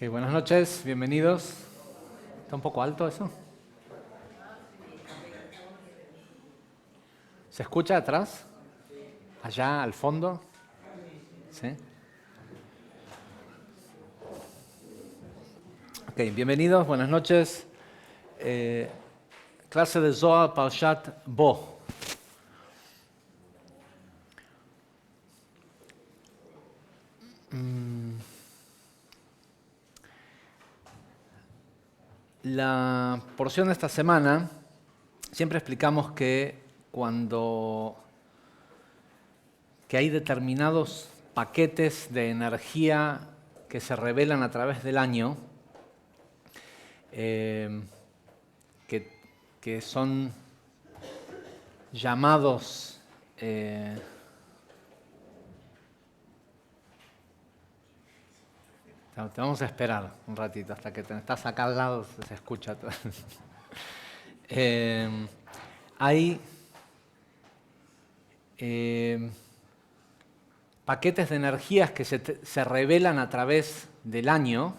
Buenas noches, bienvenidos. ¿Está un poco alto eso? ¿Se escucha atrás? ¿Allá al fondo? ¿Sí? Ok, bienvenidos, buenas noches. Clase de Zohar Parshat Bo. La porción de esta semana, siempre explicamos que que hay determinados paquetes de energía que se revelan a través del año, que son llamados te vamos a esperar un ratito hasta que estás acá al lado, se escucha todo. Hay paquetes de energías que se revelan a través del año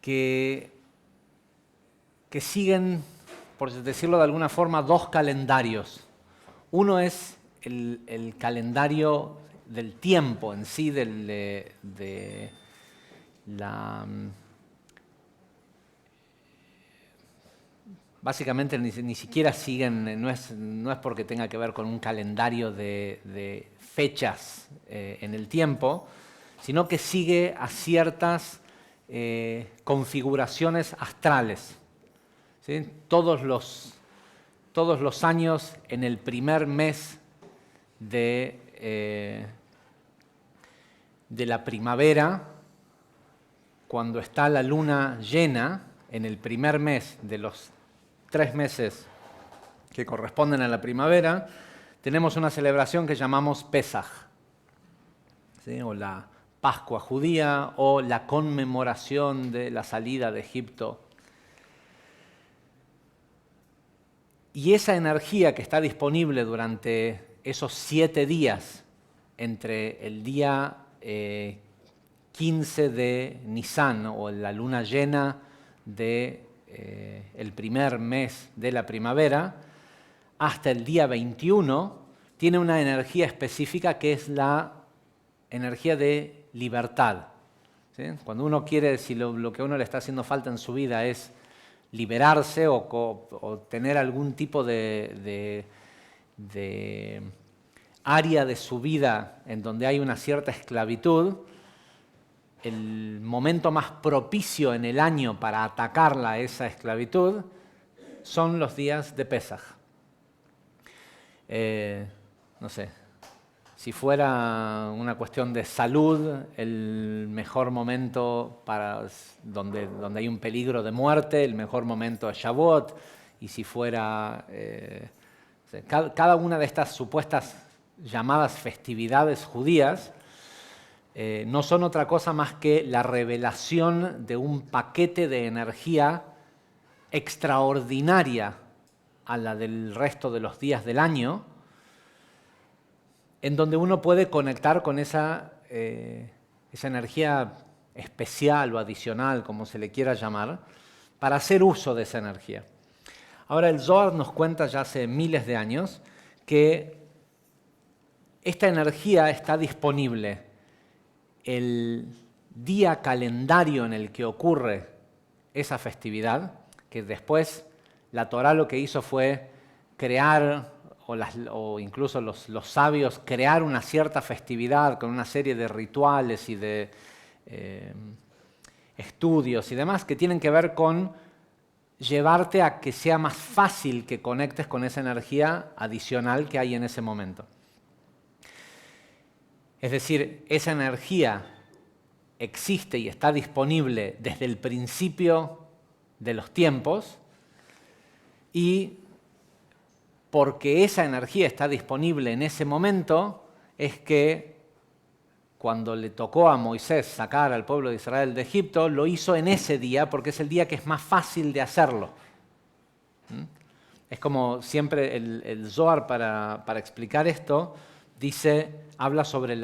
que siguen, por decirlo de alguna forma, dos calendarios. Uno es el calendario del tiempo en sí, básicamente ni siquiera siguen, no es porque tenga que ver con un calendario de fechas en el tiempo, sino que sigue a ciertas configuraciones astrales. ¿Sí? Todos los años, en el primer mes de la primavera, cuando está la luna llena, en el primer mes de los 3 meses que corresponden a la primavera, tenemos una celebración que llamamos Pesaj, ¿sí? O la Pascua judía, o la conmemoración de la salida de Egipto. Y esa energía que está disponible durante esos 7 días, entre el día 15 de Nisan, o la luna llena de el primer mes de la primavera, hasta el día 21, tiene una energía específica que es la energía de libertad. ¿Sí? Cuando uno quiere, si lo que a uno le está haciendo falta en su vida es liberarse o tener algún tipo de área de su vida en donde hay una cierta esclavitud, el momento más propicio en el año para atacarla, esa esclavitud, son los días de Pesaj. No sé, si fuera una cuestión de salud, el mejor momento donde hay un peligro de muerte, el mejor momento es Shavuot, y si fuera cada una de estas supuestas llamadas festividades judías, no son otra cosa más que la revelación de un paquete de energía extraordinaria a la del resto de los días del año, en donde uno puede conectar con esa energía especial o adicional, como se le quiera llamar, para hacer uso de esa energía. Ahora, el Zohar nos cuenta ya hace miles de años que esta energía está disponible el día calendario en el que ocurre esa festividad, que después la Torá lo que hizo fue crear, o incluso los sabios, crear una cierta festividad con una serie de rituales y de estudios y demás que tienen que ver con llevarte a que sea más fácil que conectes con esa energía adicional que hay en ese momento. Es decir, esa energía existe y está disponible desde el principio de los tiempos, y porque esa energía está disponible en ese momento es que cuando le tocó a Moisés sacar al pueblo de Israel de Egipto, lo hizo en ese día porque es el día que es más fácil de hacerlo. Es como siempre el Zohar para explicar esto, habla sobre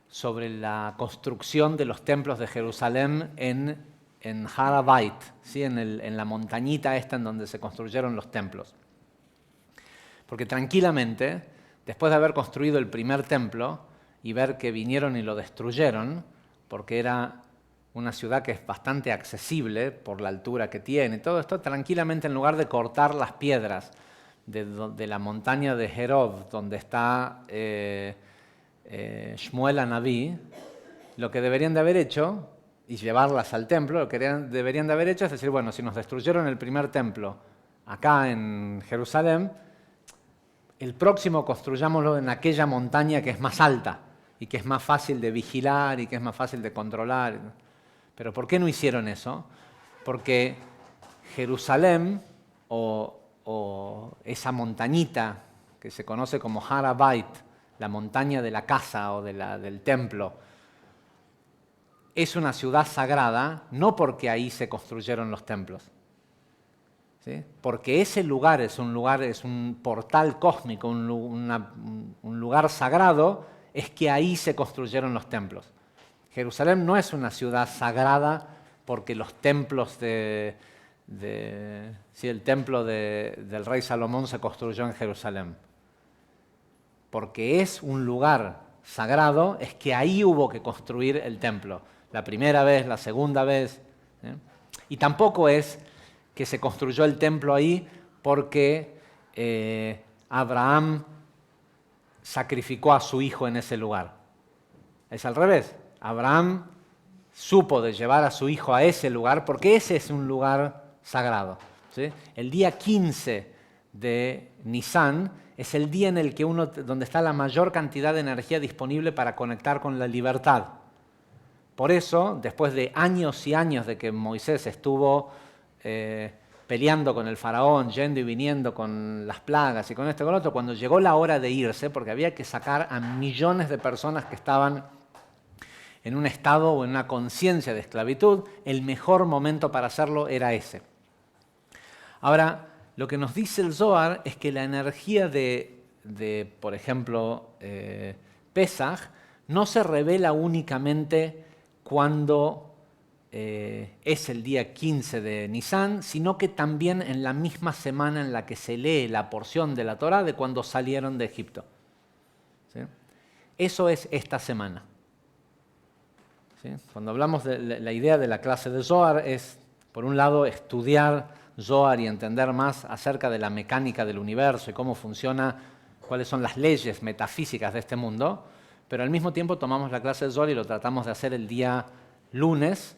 sobre la construcción de los templos de Jerusalén en Har HaBait, ¿sí? en la montañita esta en donde se construyeron los templos. Porque tranquilamente, después de haber construido el primer templo y ver que vinieron y lo destruyeron, porque era una ciudad que es bastante accesible por la altura que tiene, todo esto, tranquilamente en lugar de cortar las piedras de la montaña de Herov, donde está Shmuel Anabí, lo que deberían de haber hecho, y llevarlas al templo, lo que deberían de haber hecho es decir, bueno, si nos destruyeron el primer templo acá en Jerusalén, el próximo construyámoslo en aquella montaña que es más alta y que es más fácil de vigilar y que es más fácil de controlar. Pero ¿por qué no hicieron eso? Porque Jerusalén o esa montañita que se conoce como Har HaBait, la montaña de la casa o del templo, es una ciudad sagrada no porque ahí se construyeron los templos, ¿sí? Porque ese lugar es un portal cósmico, un lugar sagrado, es que ahí se construyeron los templos. Jerusalén no es una ciudad sagrada porque los templos el templo del rey Salomón se construyó en Jerusalén. Porque es un lugar sagrado, es que ahí hubo que construir el templo. La primera vez, la segunda vez. Y tampoco es que se construyó el templo ahí porque Abraham sacrificó a su hijo en ese lugar. Es al revés. Abraham supo de llevar a su hijo a ese lugar porque ese es un lugar sagrado, ¿sí? El día 15 de Nisan es el día en el que donde está la mayor cantidad de energía disponible para conectar con la libertad. Por eso, después de años y años de que Moisés estuvo peleando con el faraón, yendo y viniendo con las plagas y con esto y con lo otro, cuando llegó la hora de irse, porque había que sacar a millones de personas que estaban en un estado o en una conciencia de esclavitud, el mejor momento para hacerlo era ese. Ahora, lo que nos dice el Zohar es que la energía de por ejemplo, Pesaj, no se revela únicamente cuando es el día 15 de Nisan, sino que también en la misma semana en la que se lee la porción de la Torá de cuando salieron de Egipto. ¿Sí? Eso es esta semana. ¿Sí? Cuando hablamos de la idea de la clase de Zohar es, por un lado, estudiar Zohar y entender más acerca de la mecánica del universo y cómo funciona, cuáles son las leyes metafísicas de este mundo, pero al mismo tiempo tomamos la clase de Zohar y lo tratamos de hacer el día lunes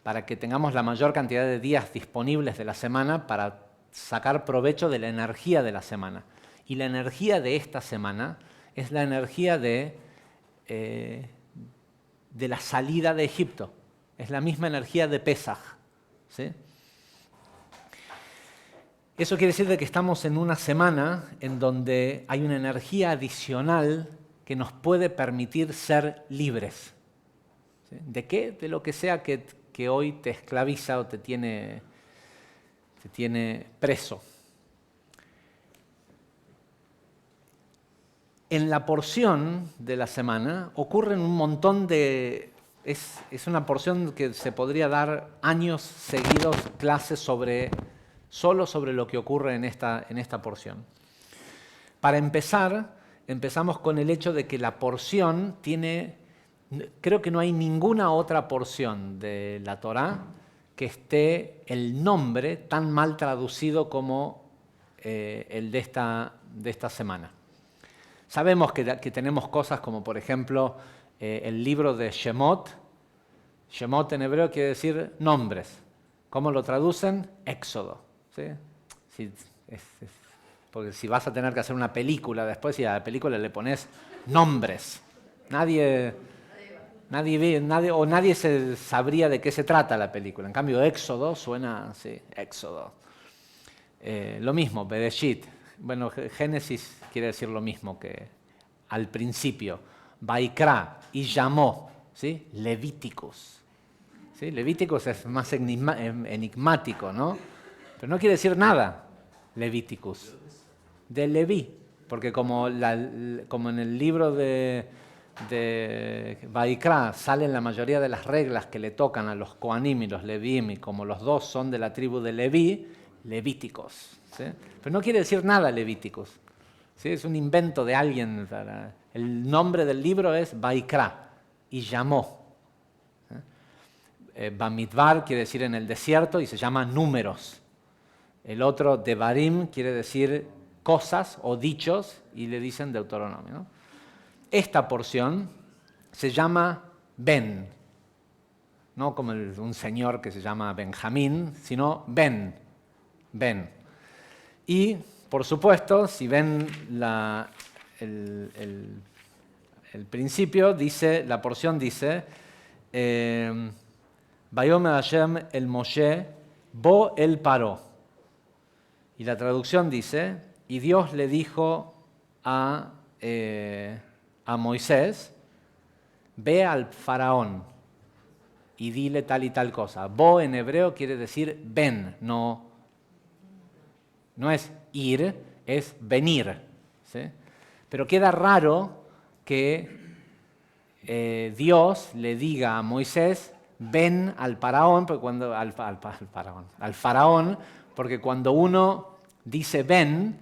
para que tengamos la mayor cantidad de días disponibles de la semana para sacar provecho de la energía de la semana. Y la energía de esta semana es la energía de la salida de Egipto. Es la misma energía de Pesaj, ¿sí? Eso quiere decir que estamos en una semana en donde hay una energía adicional que nos puede permitir ser libres. ¿Sí? ¿De qué? De lo que sea que hoy te esclaviza o te tiene preso. En la porción de la semana ocurren un montón de... Es una porción que se podría dar años seguidos clases solo sobre lo que ocurre en esta porción. Para empezar, empezamos con el hecho de que la porción tiene... Creo que no hay ninguna otra porción de la Torá que esté el nombre tan mal traducido como el de esta semana. Sabemos que tenemos cosas como, por ejemplo, el libro de Shemot. Shemot en hebreo quiere decir nombres. ¿Cómo lo traducen? Éxodo. ¿Sí? Porque si vas a tener que hacer una película después, y a la película le pones nombres. Nadie se sabría de qué se trata la película. En cambio, Éxodo suena así, Éxodo. Lo mismo, Bereshit. Bueno, Génesis quiere decir lo mismo que al principio. Vaikra y llamó, ¿sí? Levíticos. ¿Sí? Levíticos es más enigmático, ¿no? Pero no quiere decir nada, Levíticos. De Leví. Porque como en el libro de de Vaikra salen la mayoría de las reglas que le tocan a los Kohanim y los Leviim, y como los dos son de la tribu de Leví, Levíticos. ¿Sí? Pero no quiere decir nada Levíticos. ¿Sí? Es un invento de alguien. El nombre del libro es Vaikra, y llamó. Bamidbar quiere decir en el desierto y se llama números. El otro, Devarim, quiere decir cosas o dichos y le dicen Deuteronomio, ¿no? Esta porción se llama Ben, no como un señor que se llama Benjamín, sino Ben. Y, por supuesto, si ven el principio, la porción dice, Vayomer Hashem el Moshe, Bo el Paró. Y la traducción dice, y Dios le dijo a Moisés, ve al faraón y dile tal y tal cosa. Bo en hebreo quiere decir ven, no es ir, es venir. ¿Sí? Pero queda raro que Dios le diga a Moisés, ven al faraón, porque al faraón, porque cuando uno dice ven,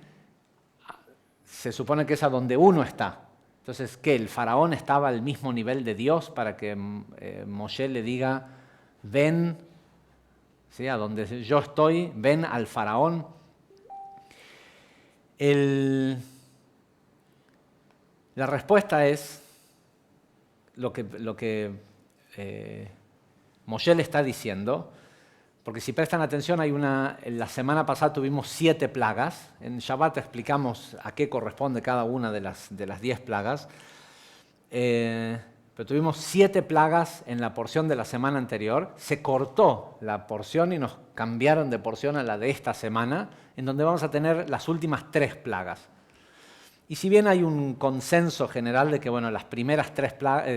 se supone que es a donde uno está. Entonces, ¿qué? ¿El faraón estaba al mismo nivel de Dios para que Moshe le diga, ven, ¿sí? A donde yo estoy, ven al faraón? La respuesta es lo que Moshe le está diciendo, porque si prestan atención, la semana pasada tuvimos 7 plagas. En Shabbat explicamos a qué corresponde cada una de las 10 plagas. Pero tuvimos 7 plagas en la porción de la semana anterior. Se cortó la porción y nos cambiaron de porción a la de esta semana, en donde vamos a tener las últimas 3 plagas. Y si bien hay un consenso general de que las primeras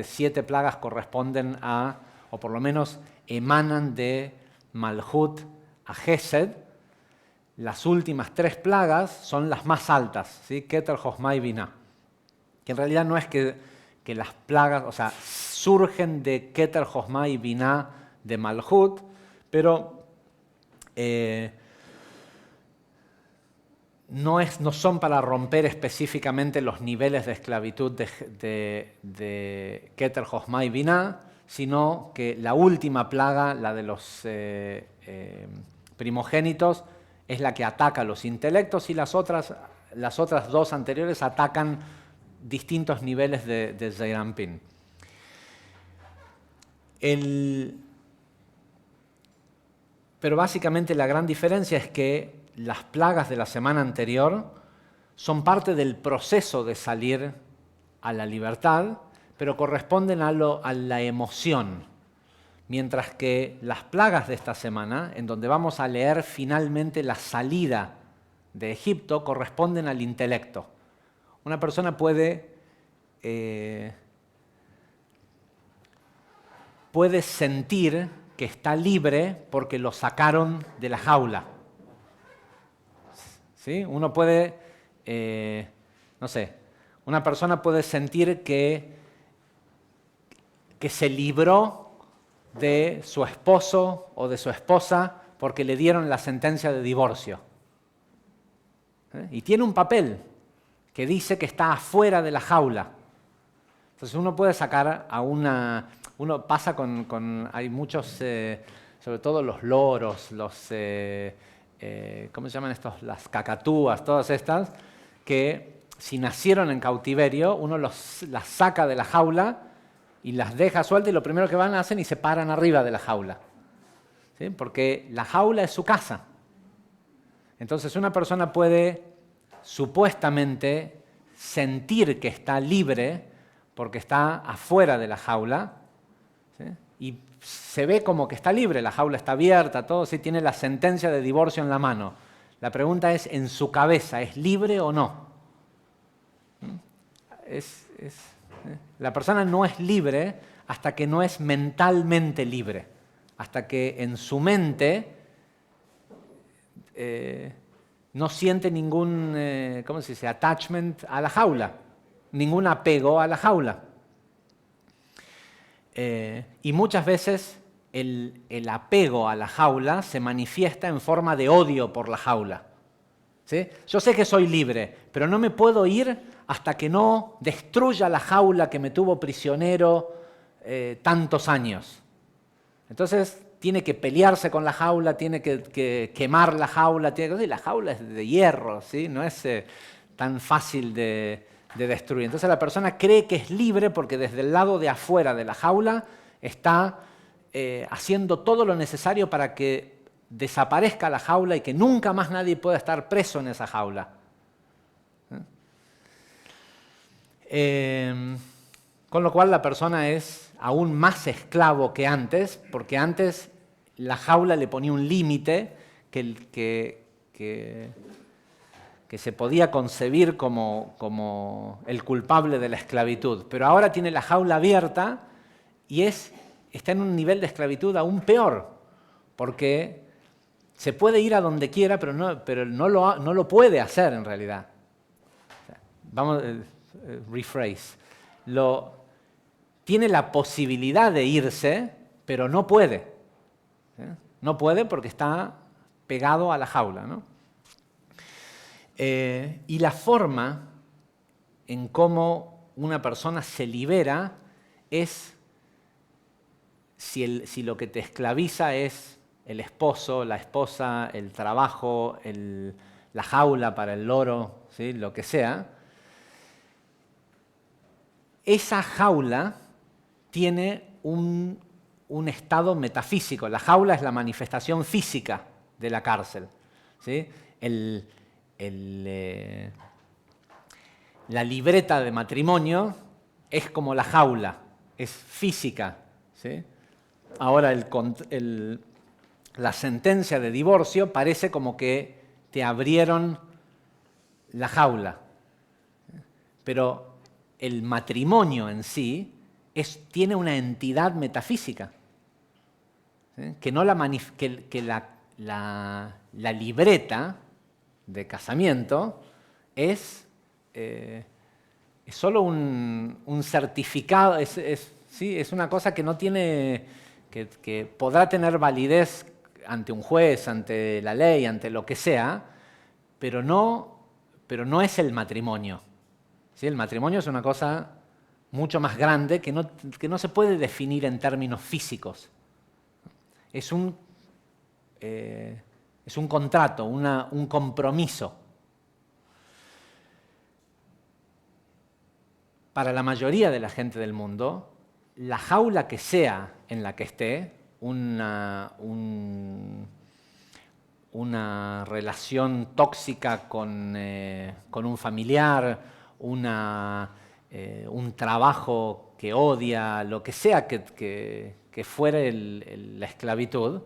7 plagas corresponden a, o por lo menos emanan de Malhut a Gesed, las últimas 3 plagas son las más altas, ¿sí? Keter, Jochma y Binah. Que en realidad no es que las plagas, o sea, surgen de Keter, Jochma y Binah de Malhut, pero no son para romper específicamente los niveles de esclavitud de Keter, Jochma y Binah, sino que la última plaga, la de los primogénitos, es la que ataca los intelectos, y las otras 2 anteriores atacan distintos niveles de Zeir Anpin. Pero básicamente la gran diferencia es que las plagas de la semana anterior son parte del proceso de salir a la libertad, pero corresponden a la emoción. Mientras que las plagas de esta semana, en donde vamos a leer finalmente la salida de Egipto, corresponden al intelecto. Una persona puede sentir que está libre porque lo sacaron de la jaula. ¿Sí? Uno puede, una persona puede sentir que se libró de su esposo o de su esposa porque le dieron la sentencia de divorcio. Y tiene un papel que dice que está afuera de la jaula. Entonces uno puede sacar uno pasa hay muchos, sobre todo los loros, ¿cómo se llaman estos? Las cacatúas, todas estas, que si nacieron en cautiverio, uno las saca de la jaula y las deja sueltas, y lo primero que hacen y se paran arriba de la jaula. ¿Sí? Porque la jaula es su casa. Entonces una persona puede supuestamente sentir que está libre porque está afuera de la jaula, ¿sí? Y se ve como que está libre, la jaula está abierta, todo, ¿sí? Tiene la sentencia de divorcio en la mano. La pregunta es, en su cabeza, ¿es libre o no? La persona no es libre hasta que no es mentalmente libre, hasta que en su mente no siente ningún, ¿cómo se dice?, attachment a la jaula, ningún apego a la jaula. Y muchas veces el apego a la jaula se manifiesta en forma de odio por la jaula. ¿Sí? Yo sé que soy libre, pero no me puedo ir hasta que no destruya la jaula que me tuvo prisionero tantos años. Entonces tiene que pelearse con la jaula, tiene que quemar la jaula. La jaula es de hierro, ¿sí? No es tan fácil de destruir. Entonces la persona cree que es libre porque desde el lado de afuera de la jaula está haciendo todo lo necesario para que desaparezca la jaula y que nunca más nadie pueda estar preso en esa jaula. Con lo cual la persona es aún más esclavo que antes, porque antes la jaula le ponía un límite que se podía concebir como el culpable de la esclavitud. Pero ahora tiene la jaula abierta y está en un nivel de esclavitud aún peor, porque se puede ir a donde quiera, pero no lo puede hacer en realidad. Vamos, rephrase. Tiene la posibilidad de irse, pero no puede. No puede porque está pegado a la jaula, ¿no? Y la forma en cómo una persona se libera es si lo que te esclaviza es el esposo, la esposa, el trabajo, la jaula para el loro, ¿sí? Lo que sea. Esa jaula tiene un estado metafísico. La jaula es la manifestación física de la cárcel, ¿sí? La libreta de matrimonio es como la jaula, es física, ¿sí? Ahora la sentencia de divorcio parece como que te abrieron la jaula, pero el matrimonio en sí tiene una entidad metafísica, ¿sí? Que la libreta de casamiento es solo un certificado, ¿sí? Es una cosa que no tiene, que podrá tener validez ante un juez, ante la ley, ante lo que sea, pero no es el matrimonio. ¿Sí? El matrimonio es una cosa mucho más grande que no se puede definir en términos físicos. Es un contrato, un compromiso. Para la mayoría de la gente del mundo, la jaula que sea en la que esté, una relación tóxica con un familiar, un trabajo que odia, lo que sea que fuere la esclavitud,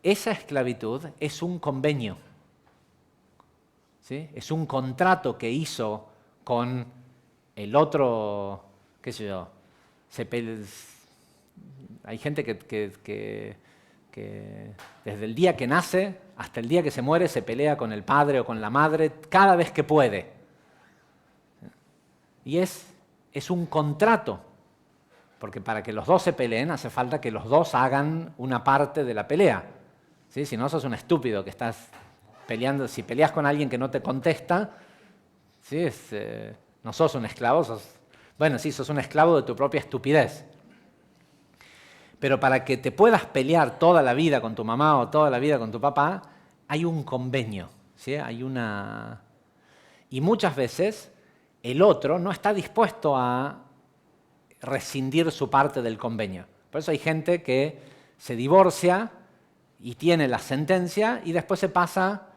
esa esclavitud es un convenio, ¿sí? Es un contrato que hizo con el otro, qué sé yo, hay gente que desde el día que nace hasta el día que se muere se pelea con el padre o con la madre cada vez que puede. Y es un contrato, porque para que los dos se peleen hace falta que los dos hagan una parte de la pelea. ¿Sí? Si no, sos un estúpido que estás peleando. Si peleas con alguien que no te contesta, ¿sí? No sos un esclavo, sos un esclavo de tu propia estupidez. Pero para que te puedas pelear toda la vida con tu mamá o toda la vida con tu papá, hay un convenio, ¿sí? Y muchas veces el otro no está dispuesto a rescindir su parte del convenio. Por eso hay gente que se divorcia y tiene la sentencia y después se pasa,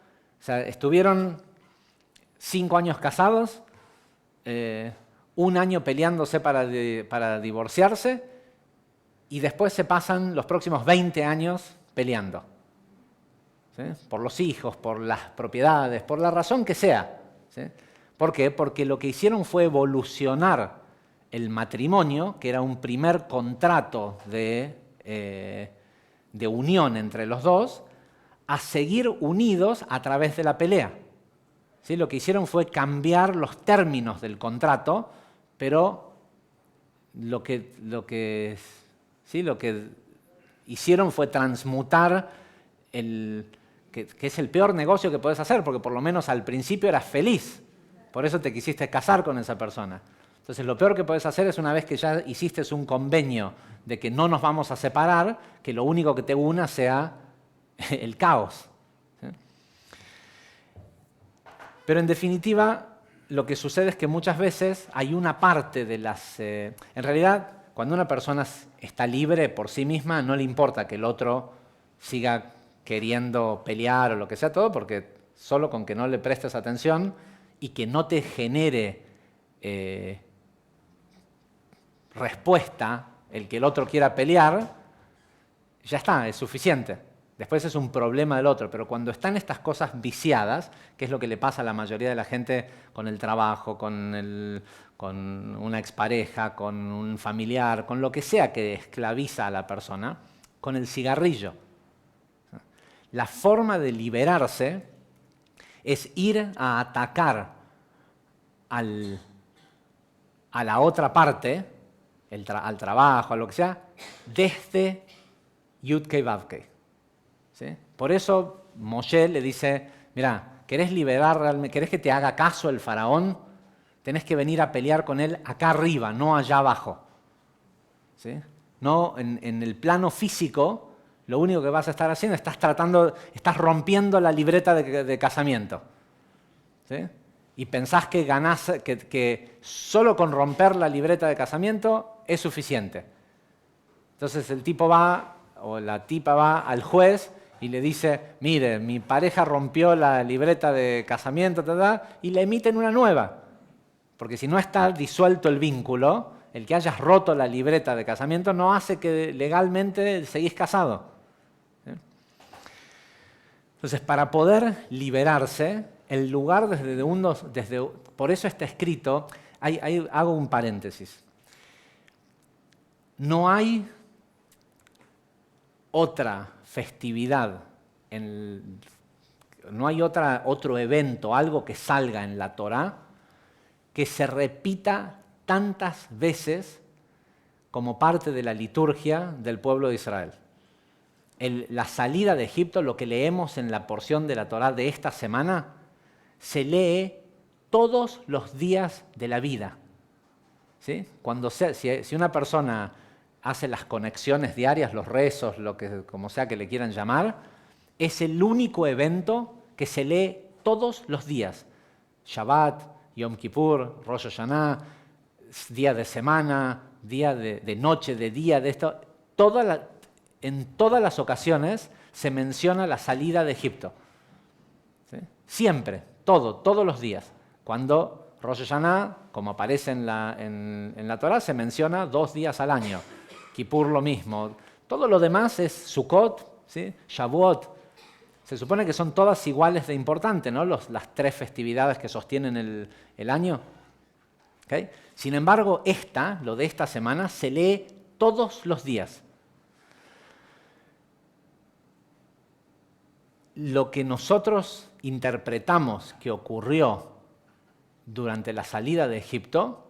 o sea, estuvieron 5 años casados, 1 año peleándose para divorciarse y después se pasan los próximos 20 años peleando, ¿sí? Por los hijos, por las propiedades, por la razón que sea, ¿sí? ¿Por qué? Porque lo que hicieron fue evolucionar el matrimonio, que era un primer contrato de unión entre los dos, a seguir unidos a través de la pelea. ¿Sí? Lo que hicieron fue cambiar los términos del contrato, pero lo que hicieron fue transmutar que es el peor negocio que puedes hacer, porque por lo menos al principio eras feliz. Por eso te quisiste casar con esa persona. Entonces lo peor que puedes hacer es, una vez que ya hiciste un convenio de que no nos vamos a separar, que lo único que te una sea el caos. ¿Sí? Pero en definitiva, lo que sucede es que muchas veces hay una parte de las... en realidad, cuando una persona está libre por sí misma, no le importa que el otro siga queriendo pelear o lo que sea todo, porque solo con que no le prestes atención y que no te genere respuesta el que el otro quiera pelear, ya está, es suficiente. Después es un problema del otro, pero cuando están estas cosas viciadas, que es lo que le pasa a la mayoría de la gente con el trabajo, con una expareja, con un familiar, con lo que sea que esclaviza a la persona, con el cigarrillo. La forma de liberarse es ir a atacar a la otra parte, al trabajo, a lo que sea, desde Yud-Kei Vav-Kei. ¿Sí? Por eso Moshe le dice, mira, ¿querés liberar realmente, querés que te haga caso el faraón? Tenés que venir a pelear con él acá arriba, no allá abajo. ¿Sí? No, en el plano físico, lo único que vas a estar haciendo, estás rompiendo la libreta de casamiento. ¿Sí? Y pensás que ganás, que solo con romper la libreta de casamiento es suficiente. Entonces el tipo va, o la tipa va al juez y le dice, mire, mi pareja rompió la libreta de casamiento, y le emiten una nueva. Porque si no está disuelto el vínculo, el que hayas roto la libreta de casamiento no hace que legalmente seguís casado. ¿Sí? Entonces, para poder liberarse, el lugar por eso está escrito, hago un paréntesis. No hay otra festividad, no hay otro evento, algo que salga en la Torá, que se repita tantas veces como parte de la liturgia del pueblo de Israel. La salida de Egipto, lo que leemos en la porción de la Torá de esta semana, se lee todos los días de la vida. ¿Sí? Si una persona hace las conexiones diarias, los rezos, como sea que le quieran llamar, es el único evento que se lee todos los días. Shabbat, Yom Kippur, Rosh Hashanah, día de semana, día de noche, de día, de esto. En todas las ocasiones se menciona la salida de Egipto. ¿Sí? Siempre, todos los días. Cuando Rosh Hashanah, como aparece en la Torá, se menciona 2 días al año. Kippur lo mismo. Todo lo demás es Sukkot, ¿sí? Shavuot. Se supone que son todas iguales de importantes, ¿no? Las 3 festividades que sostienen el año. ¿Okay? Sin embargo, lo de esta semana, se lee todos los días. Lo que nosotros interpretamos que ocurrió durante la salida de Egipto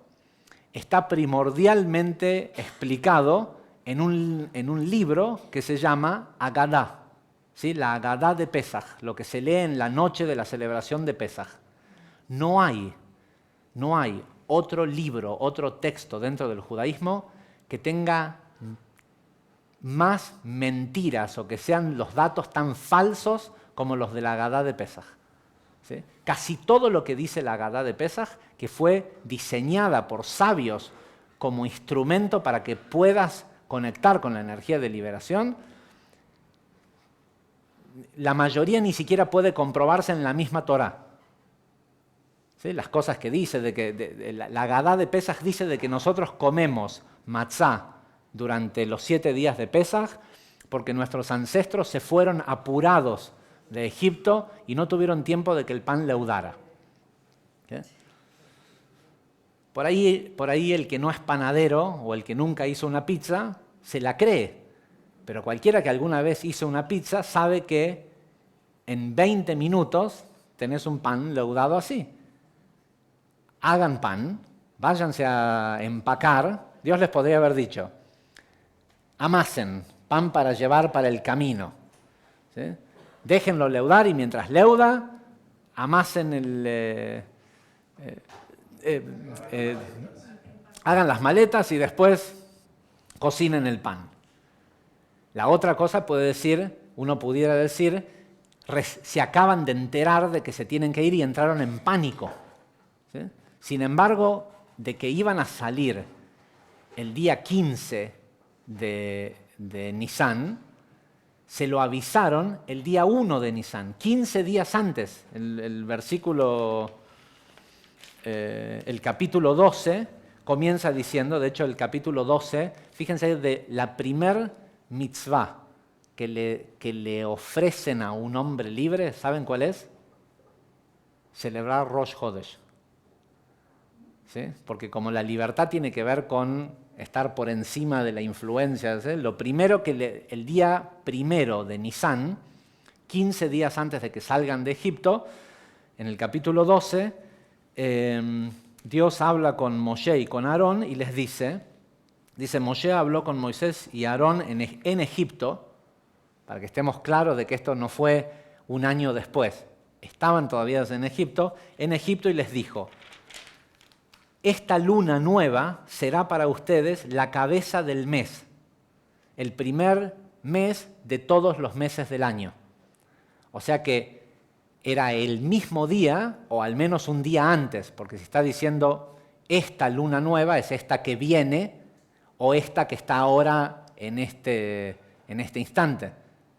está primordialmente explicado en un libro que se llama Agadá, ¿sí? La Agadá de Pesaj, lo que se lee en la noche de la celebración de Pesaj. No hay otro libro, otro texto dentro del judaísmo que tenga más mentiras o que sean los datos tan falsos como los de la Agadá de Pesaj. ¿Sí? Casi todo lo que dice la Agadá de Pesaj, que fue diseñada por sabios como instrumento para que puedas conectar con la energía de liberación, la mayoría ni siquiera puede comprobarse en la misma Torá. ¿Sí? Las cosas que dice, la Agadá de Pesaj dice de que nosotros comemos matzá durante los 7 días de Pesaj porque nuestros ancestros se fueron apurados de Egipto y no tuvieron tiempo de que el pan leudara. ¿Sí? Por ahí el que no es panadero o el que nunca hizo una pizza se la cree, pero cualquiera que alguna vez hizo una pizza sabe que en 20 minutos tenés un pan leudado así. Hagan pan, váyanse a empacar Dios les podría haber dicho, amasen pan para llevar para el camino. ¿Sí? Déjenlo leudar y mientras leuda, amasen hagan las maletas y después cocinen el pan. La otra cosa uno pudiera decir, se acaban de enterar de que se tienen que ir y entraron en pánico. ¿Sí? Sin embargo, de que iban a salir el día 15 de Nisan, se lo avisaron el día 1 de Nisan, 15 días antes. El versículo, el capítulo 12 comienza diciendo, de hecho el capítulo 12, fíjense de la primer mitzvah que le ofrecen a un hombre libre, ¿saben cuál es? Celebrar Rosh Hodesh. ¿Sí? Porque como la libertad tiene que ver con estar por encima de la influencia, ¿sí? Lo primero el día primero de Nisan, 15 días antes de que salgan de Egipto, en el capítulo 12, Dios habla con Moshe y con Aarón y les dice, Moshe habló con Moisés y Aarón en Egipto, para que estemos claros de que esto no fue un año después, estaban todavía en Egipto y les dijo, esta luna nueva será para ustedes la cabeza del mes, el primer mes de todos los meses del año. O sea que era el mismo día, o al menos un día antes, porque si está diciendo esta luna nueva es esta que viene, o esta que está ahora en este instante.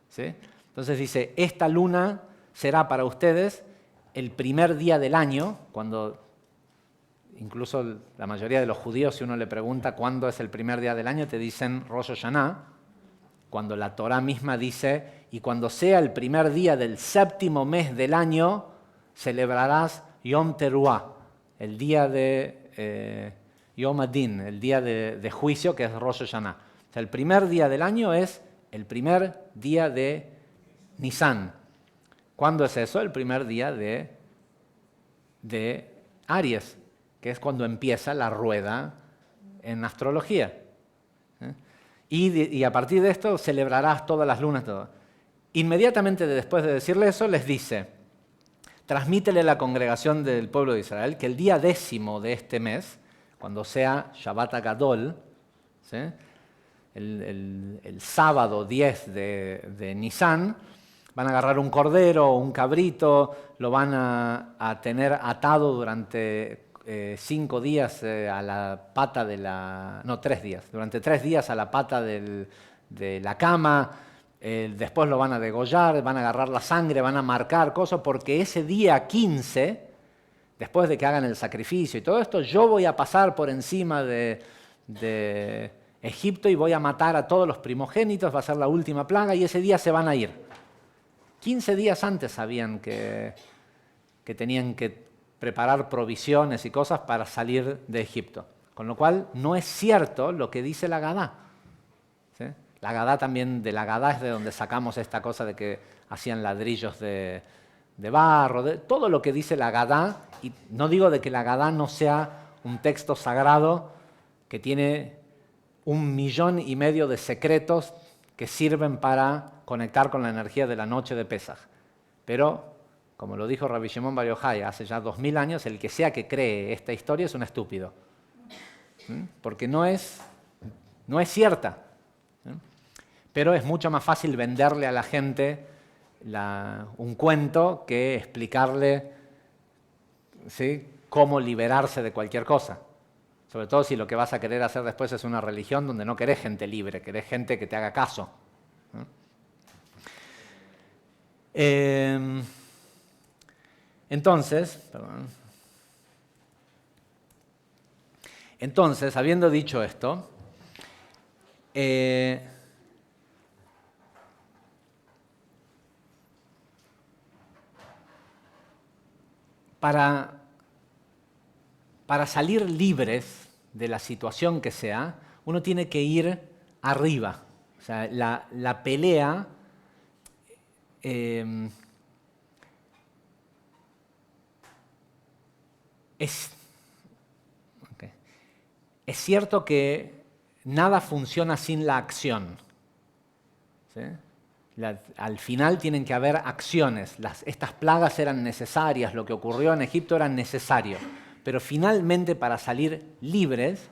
¿Sí? Entonces dice, esta luna será para ustedes el primer día del año, cuando incluso la mayoría de los judíos, si uno le pregunta cuándo es el primer día del año, te dicen Rosh Hashanah, cuando la Torá misma dice, y cuando sea el primer día del séptimo mes del año, celebrarás Yom Teruah, el día de Yom Adin, el día de juicio, que es Rosh Hashanah. O sea, el primer día del año es el primer día de Nisan. ¿Cuándo es eso? El primer día de Aries, que es cuando empieza la rueda en astrología. Y a partir de esto celebrarás todas las lunas. Todo. Inmediatamente después de decirle eso, les dice, transmítele a la congregación del pueblo de Israel que el día 10 de este mes, cuando sea Shabbat Gadol, ¿sí? el sábado 10 de Nisan, van a agarrar un cordero o un cabrito, lo van a tener atado durante 5 días a la pata de la... No, 3 días. Durante 3 días a la pata de la cama. Después lo van a degollar, van a agarrar la sangre, van a marcar cosas, porque ese día 15, después de que hagan el sacrificio y todo esto, yo voy a pasar por encima de Egipto y voy a matar a todos los primogénitos, va a ser la última plaga y ese día se van a ir. 15 días antes sabían que tenían que preparar provisiones y cosas para salir de Egipto. Con lo cual, no es cierto lo que dice la Agadá. ¿Sí? La Agadá también, de la Agadá es de donde sacamos esta cosa de que hacían ladrillos de barro, de todo lo que dice la Agadá. Y no digo de que la Agadá no sea un texto sagrado que tiene 1,5 millones de secretos que sirven para conectar con la energía de la noche de Pesaj. Pero, como lo dijo Rabbi Shimon Bar Yochai hace ya 2000 años, el que sea que cree esta historia es un estúpido. Porque no es cierta. Pero es mucho más fácil venderle a la gente un cuento que explicarle, ¿sí?, cómo liberarse de cualquier cosa. Sobre todo si lo que vas a querer hacer después es una religión donde no querés gente libre, querés gente que te haga caso. Entonces, habiendo dicho esto, para salir libres de la situación que sea, uno tiene que ir arriba. O sea, la pelea es cierto que nada funciona sin la acción. ¿Sí? Al final tienen que haber acciones. Estas plagas eran necesarias, lo que ocurrió en Egipto era necesario. Pero finalmente para salir libres,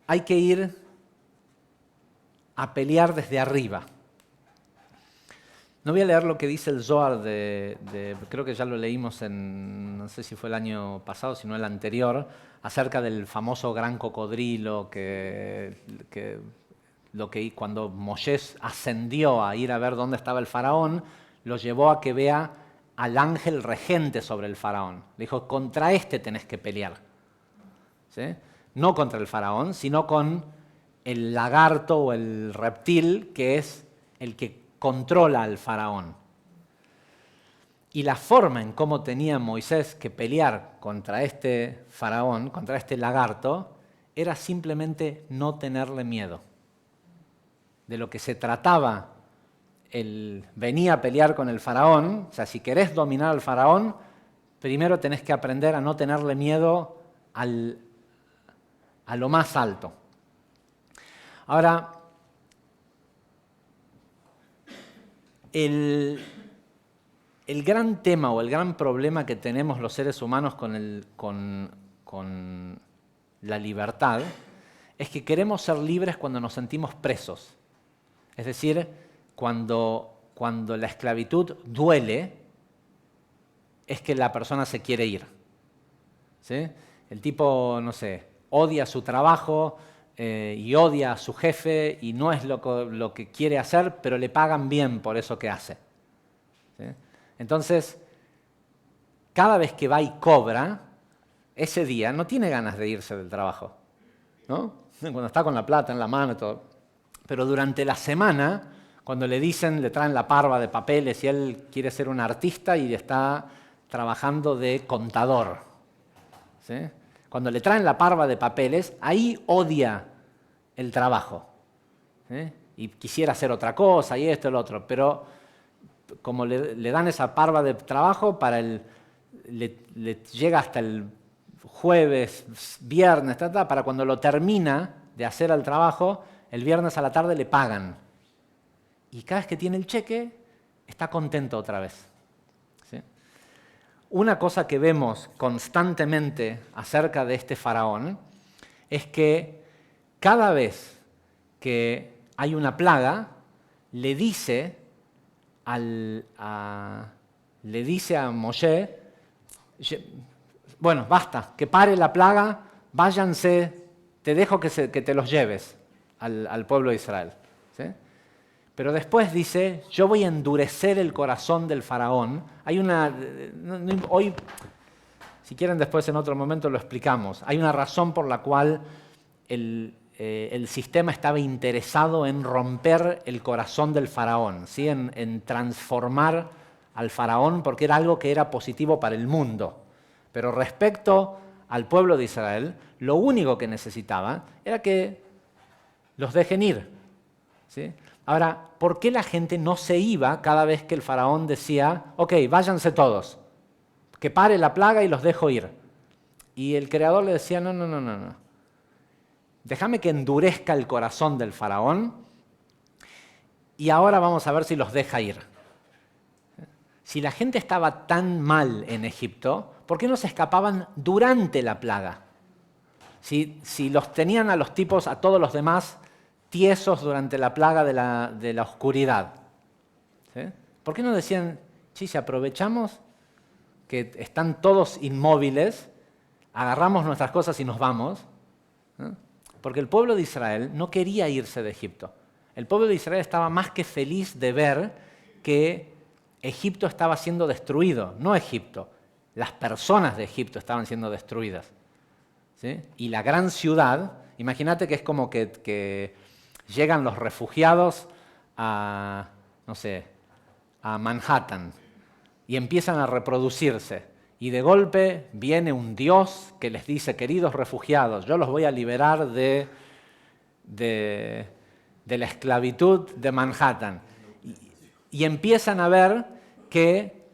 hay que ir a pelear desde arriba. No voy a leer lo que dice el Zohar, creo que ya lo leímos no sé si fue el año pasado, sino el anterior, acerca del famoso gran cocodrilo cuando Moisés ascendió a ir a ver dónde estaba el faraón, lo llevó a que vea al ángel regente sobre el faraón. Le dijo, contra este tenés que pelear. ¿Sí? No contra el faraón, sino con el lagarto o el reptil que es el que controla al faraón. Y la forma en cómo tenía Moisés que pelear contra este faraón, contra este lagarto, era simplemente no tenerle miedo. De lo que se trataba, venía a pelear con el faraón, o sea, si querés dominar al faraón, primero tenés que aprender a no tenerle miedo a lo más alto. Ahora, el gran tema o el gran problema que tenemos los seres humanos con la libertad es que queremos ser libres cuando nos sentimos presos. Es decir, cuando la esclavitud duele, es que la persona se quiere ir. ¿Sí? El tipo, no sé, odia su trabajo y odia a su jefe y no es lo que quiere hacer, pero le pagan bien por eso que hace. ¿Sí? Entonces, cada vez que va y cobra, ese día no tiene ganas de irse del trabajo, ¿no? Cuando está con la plata en la mano y todo. Pero durante la semana, cuando le traen la parva de papeles y él quiere ser un artista y está trabajando de contador, ¿sí? Cuando le traen la parva de papeles, ahí odia el trabajo, ¿sí? Y quisiera hacer otra cosa y esto y lo otro, pero como le dan esa parva de trabajo, le llega hasta el jueves, viernes, para cuando lo termina de hacer el trabajo, el viernes a la tarde le pagan. Y cada vez que tiene el cheque, está contento otra vez. ¿Sí? Una cosa que vemos constantemente acerca de este faraón es que cada vez que hay una plaga, le dice a Moshe, bueno, basta, que pare la plaga, váyanse, te dejo que te los lleves al pueblo de Israel. ¿Sí? Pero después dice, yo voy a endurecer el corazón del faraón. Hoy, si quieren después en otro momento lo explicamos, hay una razón por la cual el sistema estaba interesado en romper el corazón del faraón, ¿sí? en transformar al faraón, porque era algo que era positivo para el mundo. Pero respecto al pueblo de Israel, lo único que necesitaba era que los dejen ir. ¿Sí? Ahora, ¿por qué la gente no se iba cada vez que el faraón decía, ok, váyanse todos, que pare la plaga y los dejo ir? Y el creador le decía, no. Déjame que endurezca el corazón del faraón y ahora vamos a ver si los deja ir. Si la gente estaba tan mal en Egipto, ¿por qué no se escapaban durante la plaga? Si los tenían a los tipos, a todos los demás, tiesos durante la plaga de la oscuridad. ¿Sí? ¿Por qué no decían, si aprovechamos que están todos inmóviles, agarramos nuestras cosas y nos vamos? ¿No? Porque el pueblo de Israel no quería irse de Egipto. El pueblo de Israel estaba más que feliz de ver que Egipto estaba siendo destruido, no Egipto. Las personas de Egipto estaban siendo destruidas. ¿Sí? Y la gran ciudad, imagínate que es como que llegan los refugiados a Manhattan y empiezan a reproducirse. Y de golpe viene un Dios que les dice, queridos refugiados, yo los voy a liberar de la esclavitud de Manhattan. Y empiezan a ver que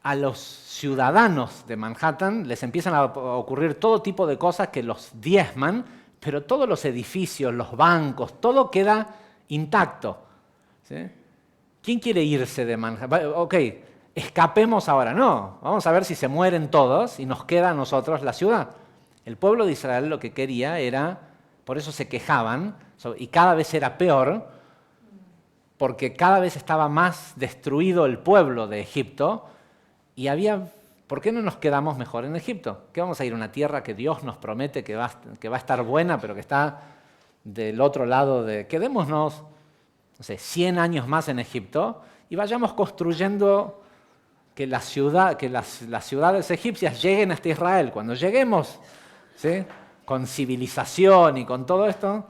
a los ciudadanos de Manhattan les empiezan a ocurrir todo tipo de cosas que los diezman, pero todos los edificios, los bancos, todo queda intacto. ¿Sí? ¿Quién quiere irse de Manhattan? Ok, escapemos ahora. No, vamos a ver si se mueren todos y nos queda a nosotros la ciudad. El pueblo de Israel lo que quería era, por eso se quejaban, y cada vez era peor, porque cada vez estaba más destruido el pueblo de Egipto, y ¿por qué no nos quedamos mejor en Egipto? ¿Qué vamos a ir a una tierra que Dios nos promete que va a estar buena, pero que está del otro lado de... Quedémonos, no sé, 100 años más en Egipto y vayamos construyendo que las ciudades egipcias lleguen hasta Israel. Cuando lleguemos, ¿sí?, con civilización y con todo esto,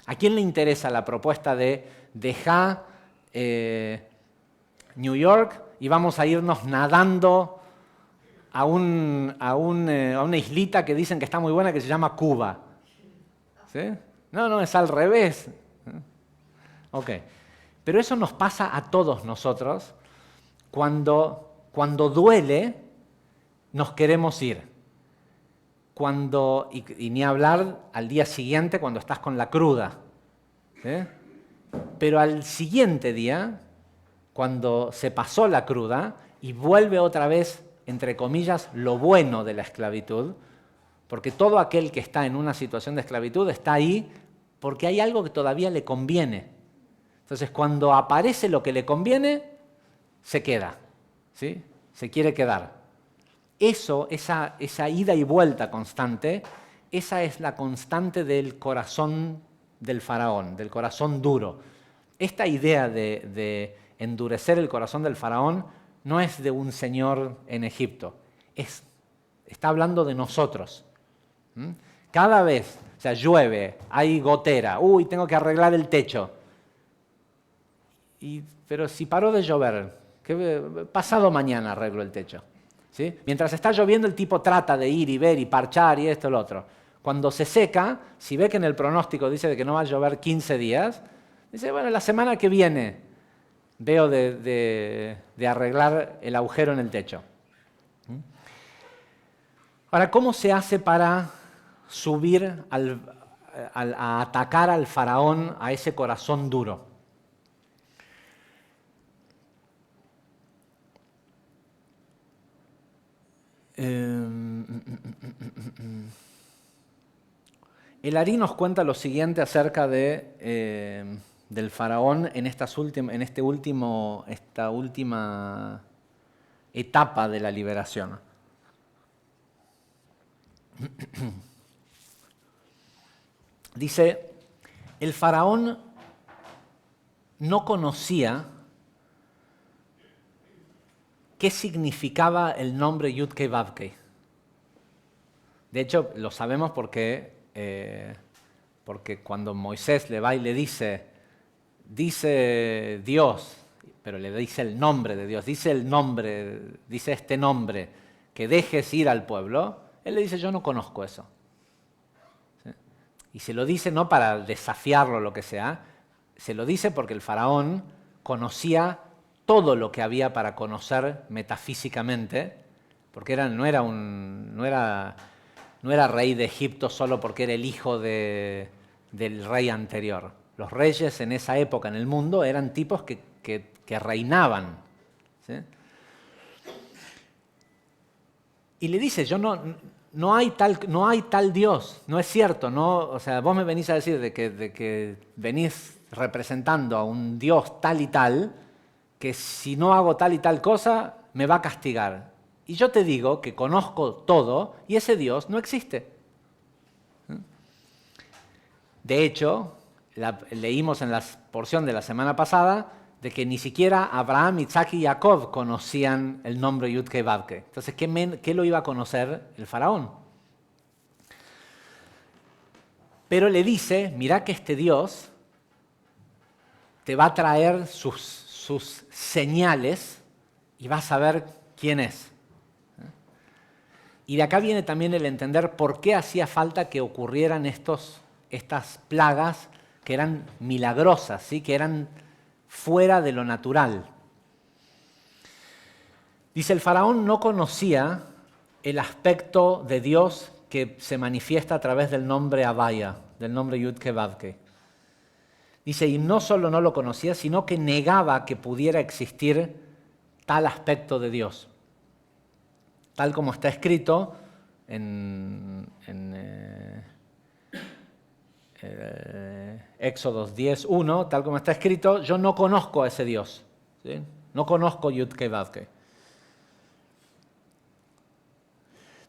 ¿a quién le interesa la propuesta de dejar New York y vamos a irnos nadando a una islita que dicen que está muy buena, que se llama Cuba? ¿Sí? No, es al revés. Ok. Pero eso nos pasa a todos nosotros. Cuando duele, nos queremos ir. Y ni hablar al día siguiente cuando estás con la cruda. ¿Sí? Pero al siguiente día, cuando se pasó la cruda y vuelve otra vez, entre comillas, lo bueno de la esclavitud, porque todo aquel que está en una situación de esclavitud está ahí porque hay algo que todavía le conviene. Entonces, cuando aparece lo que le conviene, se queda, ¿sí? Se quiere quedar. Esa ida y vuelta constante, esa es la constante del corazón del faraón, del corazón duro. Esta idea de endurecer el corazón del faraón no es de un señor en Egipto, está hablando de nosotros. Cada vez, o sea, llueve, hay gotera, tengo que arreglar el techo. Pero si paró de llover, pasado mañana arreglo el techo. ¿Sí? Mientras está lloviendo, el tipo trata de ir y ver y parchar y esto y lo otro. Cuando se seca, si ve que en el pronóstico dice de que no va a llover 15 días, dice, bueno, la semana que viene veo de arreglar el agujero en el techo. Ahora, ¿cómo se hace para subir a atacar al faraón, a ese corazón duro? El Ari nos cuenta lo siguiente acerca del faraón en esta última etapa de la liberación. Dice, el faraón no conocía qué significaba el nombre Yud-Kei-Vav-Kei. De hecho, lo sabemos porque cuando Moisés le va y le dice Dios, pero le dice el nombre de Dios, dice este nombre, que dejes ir al pueblo, él le dice, yo no conozco eso. ¿Sí? Y se lo dice no para desafiarlo o lo que sea, se lo dice porque el faraón conocía todo lo que había para conocer metafísicamente, porque no era rey de Egipto solo porque era el hijo del rey anterior. Los reyes en esa época en el mundo eran tipos que reinaban. ¿Sí? Y le dice, no hay tal Dios, no es cierto. O sea, vos me venís a decir de que venís representando a un Dios tal y tal, que si no hago tal y tal cosa, me va a castigar. Y yo te digo que conozco todo y ese Dios no existe. De hecho, leímos en la porción de la semana pasada de que ni siquiera Abraham, Isaac y Jacob conocían el nombre Yud-Kei-Vav-Kei. Entonces, ¿qué lo iba a conocer el faraón? Pero le dice, mira que este Dios te va a traer sus señales y vas a ver quién es. Y de acá viene también el entender por qué hacía falta que ocurrieran estas plagas que eran milagrosas, ¿sí? Que eran fuera de lo natural. Dice, el faraón no conocía el aspecto de Dios que se manifiesta a través del nombre Havaya, del nombre Yud-Ke-Vav-Ke. Dice, y no solo no lo conocía, sino que negaba que pudiera existir tal aspecto de Dios. Tal como está escrito en Éxodos 10:1, tal como está escrito, yo no conozco a ese Dios. ¿Sí? No conozco Yud-Ke-Vav-Ke.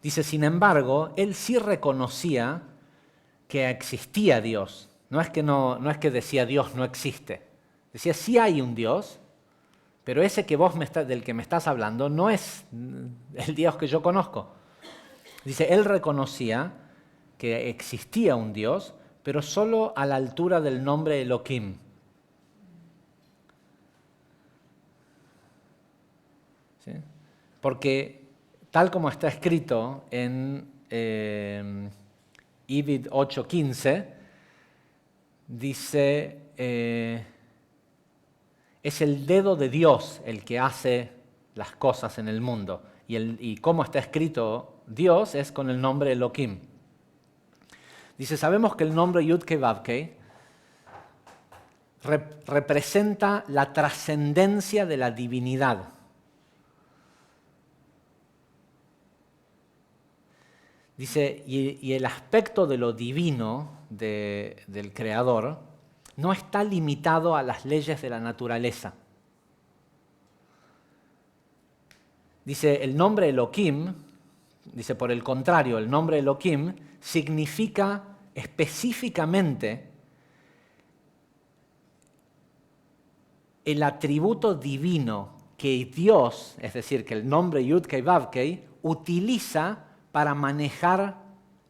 Dice, sin embargo, él sí reconocía que existía Dios. No es que decía Dios no existe. Decía, sí hay un Dios, pero ese que del que me estás hablando no es el Dios que yo conozco. Dice, él reconocía que existía un Dios, pero solo a la altura del nombre Elohim. ¿Sí? Porque tal como está escrito en Ibid 8:15, dice, es el dedo de Dios el que hace las cosas en el mundo. Y como está escrito Dios es con el nombre Elohim. Dice, sabemos que el nombre Yud-Ke-Vav-Ke representa la trascendencia de la divinidad. Dice, y el aspecto de lo divino del Creador no está limitado a las leyes de la naturaleza. Dice, el nombre Elohim, dice, por el contrario, el nombre Elohim significa específicamente el atributo divino que Dios, es decir, que el nombre Yud-Ke-Vav-Ke, utiliza para manejar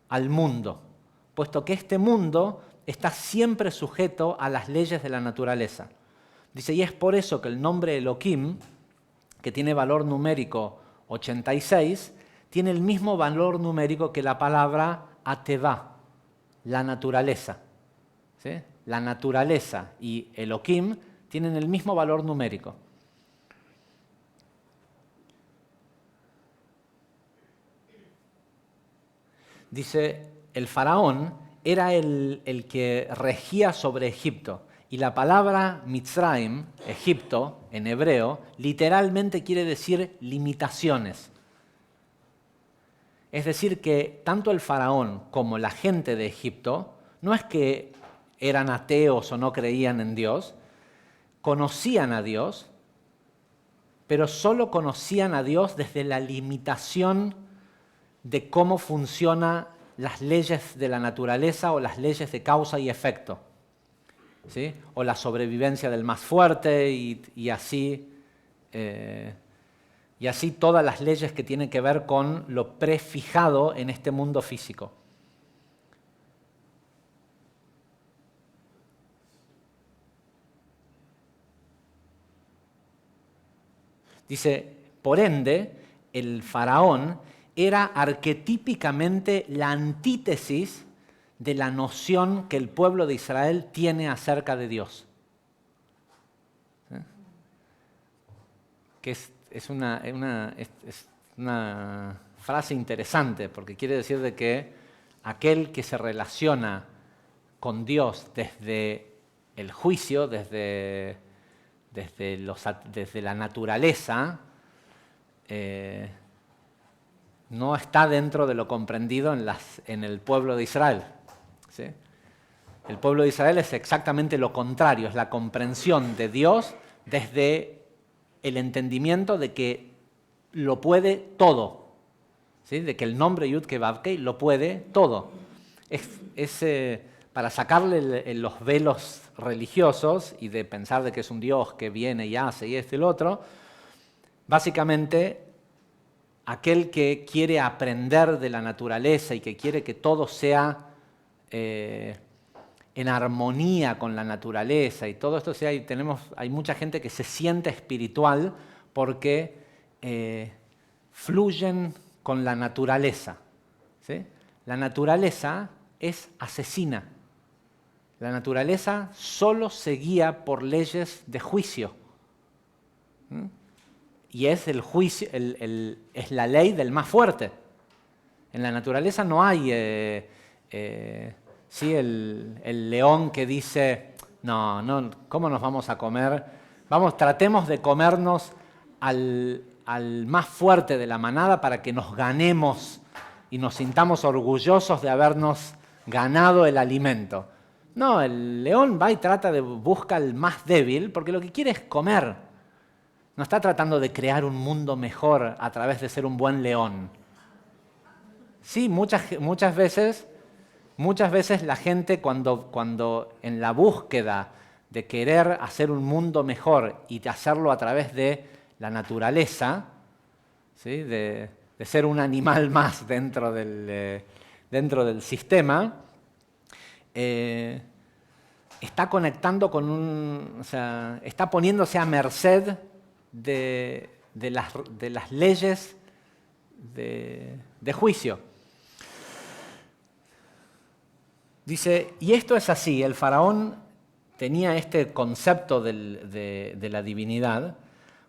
al mundo, puesto que este mundo está siempre sujeto a las leyes de la naturaleza. Dice, y es por eso que el nombre Elohim, que tiene valor numérico 86, tiene el mismo valor numérico que la palabra Atevá, la naturaleza. ¿Sí? La naturaleza y Elohim tienen el mismo valor numérico. Dice, el faraón era el que regía sobre Egipto. Y la palabra Mitzrayim, Egipto, en hebreo, literalmente quiere decir limitaciones. Es decir, que tanto el faraón como la gente de Egipto no es que eran ateos o no creían en Dios, conocían a Dios, pero solo conocían a Dios desde la limitación de cómo funcionan las leyes de la naturaleza o las leyes de causa y efecto. ¿Sí? O la sobrevivencia del más fuerte y así todas las leyes que tienen que ver con lo prefijado en este mundo físico. Dice, por ende, el faraón era arquetípicamente la antítesis de la noción que el pueblo de Israel tiene acerca de Dios. ¿Sí? Que es una frase interesante, porque quiere decir de que aquel que se relaciona con Dios desde el juicio, desde la naturaleza, no está dentro de lo comprendido en el pueblo de Israel. ¿Sí? El pueblo de Israel es exactamente lo contrario, es la comprensión de Dios desde el entendimiento de que lo puede todo, ¿sí? De que el nombre Yud-Ke-Vav-Ke lo puede todo. Para sacarle los velos religiosos y de pensar de que es un Dios que viene y hace y esto y lo otro, básicamente aquel que quiere aprender de la naturaleza y que quiere que todo sea en armonía con la naturaleza y todo esto, hay mucha gente que se siente espiritual porque fluyen con la naturaleza. ¿Sí? La naturaleza es asesina. La naturaleza solo se guía por leyes de juicio. ¿Mm? y es el juicio, es la ley del más fuerte. En la naturaleza no hay sí, el león que dice, no, ¿cómo nos vamos a comer? Tratemos de comernos al más fuerte de la manada para que nos ganemos y nos sintamos orgullosos de habernos ganado el alimento. No, el león va y busca al más débil porque lo que quiere es comer. No está tratando de crear un mundo mejor a través de ser un buen león. Sí, muchas veces la gente cuando en la búsqueda de querer hacer un mundo mejor y de hacerlo a través de la naturaleza, ¿sí? de ser un animal más dentro del sistema, está conectando con está poniéndose a merced de las leyes de juicio. Dice, y esto es así, el faraón tenía este concepto de la divinidad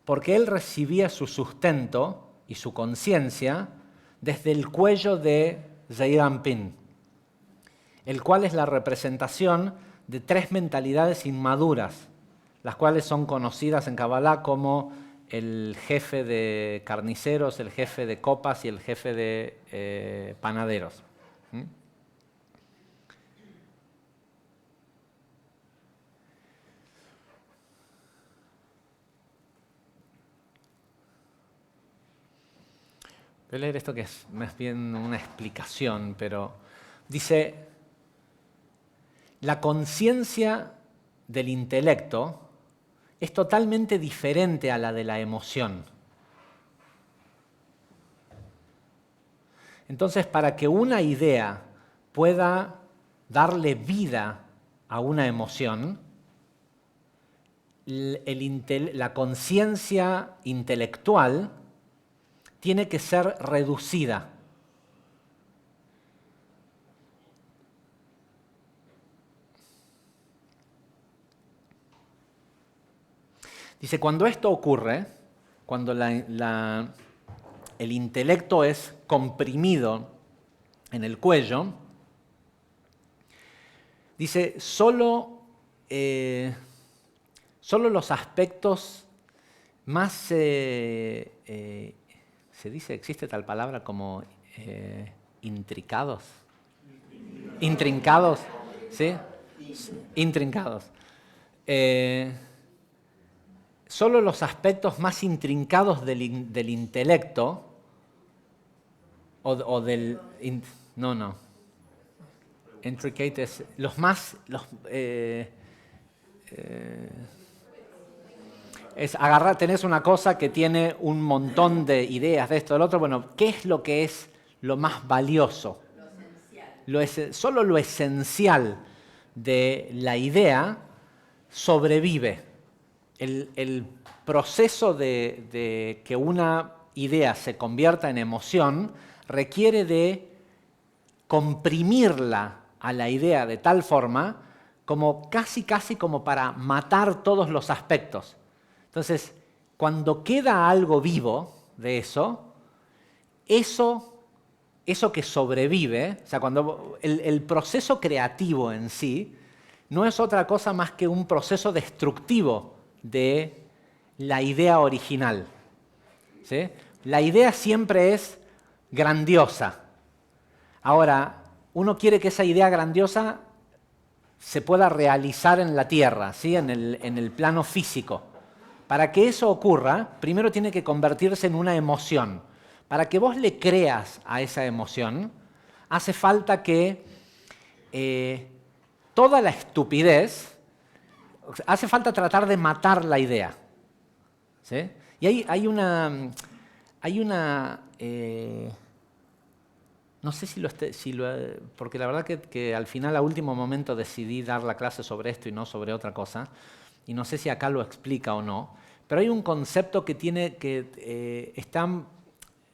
porque él recibía su sustento y su conciencia desde el cuello de Zeir Anpin, el cual es la representación de 3 mentalidades inmaduras, las cuales son conocidas en Kabbalah como el jefe de carniceros, el jefe de copas y el jefe de panaderos. Voy a leer esto que es más bien una explicación, pero dice, la conciencia del intelecto es totalmente diferente a la de la emoción. Entonces, para que una idea pueda darle vida a una emoción, la conciencia intelectual tiene que ser reducida. Dice, cuando esto ocurre, cuando el intelecto es comprimido en el cuello, dice, solo los aspectos más, se dice, existe tal palabra como intricados. Intrincados, ¿sí? Intrincados. Solo los aspectos más intrincados del intelecto o del... No. Intricate es los más... es agarrar, tenés una cosa que tiene un montón de ideas de esto, del otro. Bueno, ¿qué es lo que es lo más valioso? Lo esencial. Solo lo esencial de la idea sobrevive. El proceso de que una idea se convierta en emoción requiere de comprimirla a la idea de tal forma como casi como para matar todos los aspectos. Entonces, cuando queda algo vivo de eso que sobrevive, o sea, cuando el proceso creativo en sí no es otra cosa más que un proceso destructivo de la idea original. ¿Sí? La idea siempre es grandiosa. Ahora, uno quiere que esa idea grandiosa se pueda realizar en la Tierra, ¿sí? en el plano físico. Para que eso ocurra, primero tiene que convertirse en una emoción. Para que vos le creas a esa emoción, hace falta que toda la estupidez, hace falta tratar de matar la idea. ¿Sí? Y hay una no sé porque la verdad que al final, a último momento, decidí dar la clase sobre esto y no sobre otra cosa, y no sé si acá lo explica o no, pero hay un concepto que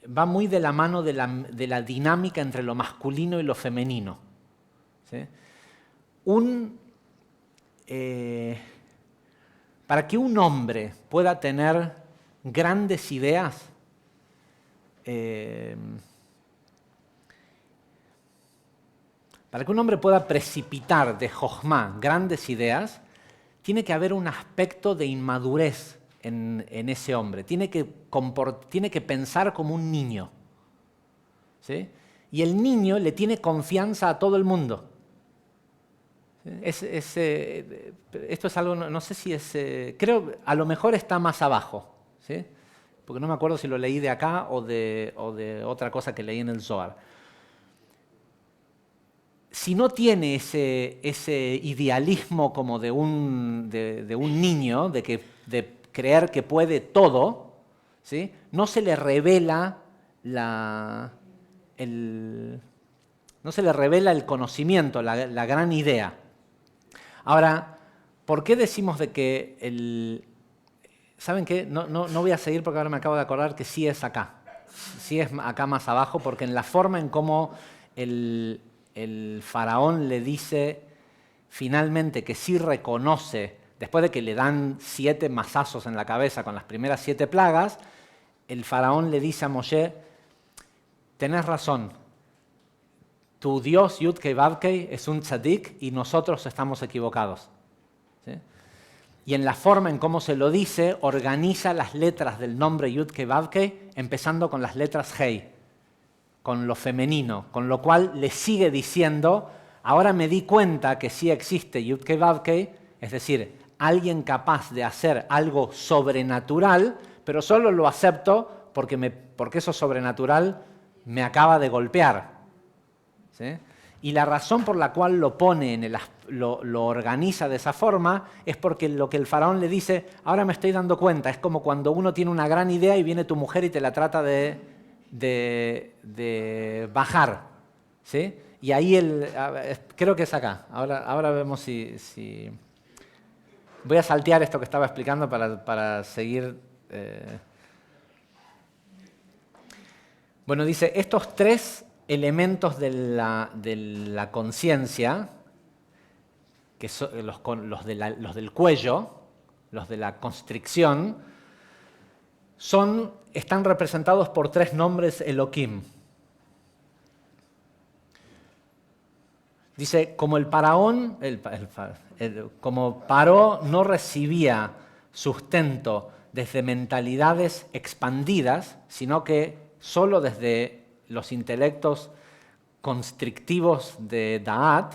va muy de la mano de la dinámica entre lo masculino y lo femenino. ¿Sí? Para que un hombre pueda tener grandes ideas, para que un hombre pueda precipitar de Jochma grandes ideas, tiene que haber un aspecto de inmadurez en ese hombre. Tiene que pensar como un niño, ¿sí? Y el niño le tiene confianza a todo el mundo. Esto es algo, no sé si es, creo, a lo mejor está más abajo, ¿sí? Porque no me acuerdo si lo leí de acá o de otra cosa que leí en el Zohar. Si no tiene ese idealismo como de un niño, de creer que puede todo, ¿sí? No se le revela el conocimiento, la gran idea. Ahora, ¿por qué decimos de que ¿saben qué? No voy a seguir porque ahora me acabo de acordar que sí es acá. Sí es acá más abajo, porque en la forma en cómo el faraón le dice finalmente que sí reconoce, después de que le dan 7 mazazos en la cabeza con las primeras 7 plagas, el faraón le dice a Moshe, tenés razón, tu Dios Yud-Kei Vav-Kei es un tzadik y nosotros estamos equivocados. ¿Sí? Y en la forma en cómo se lo dice, organiza las letras del nombre Yud-Kei Vav-Kei, empezando con las letras Hei, con lo femenino, con lo cual le sigue diciendo, ahora me di cuenta que sí existe Yud-Kei Vav-Kei, es decir, alguien capaz de hacer algo sobrenatural, pero solo lo acepto porque eso sobrenatural me acaba de golpear. ¿Sí? Y la razón por la cual lo pone, lo organiza de esa forma, es porque lo que el faraón le dice, ahora me estoy dando cuenta, es como cuando uno tiene una gran idea y viene tu mujer y te la trata de bajar. ¿Sí? Y ahí creo que es acá, ahora vemos si... Voy a saltear esto que estaba explicando para seguir... Bueno, dice, estos 3 elementos de la conciencia, que son los del cuello, los de la constricción, están representados por 3 nombres Elohim. Dice, como el faraón, como Paró no recibía sustento desde mentalidades expandidas, sino que solo desde los intelectos constrictivos de Da'at,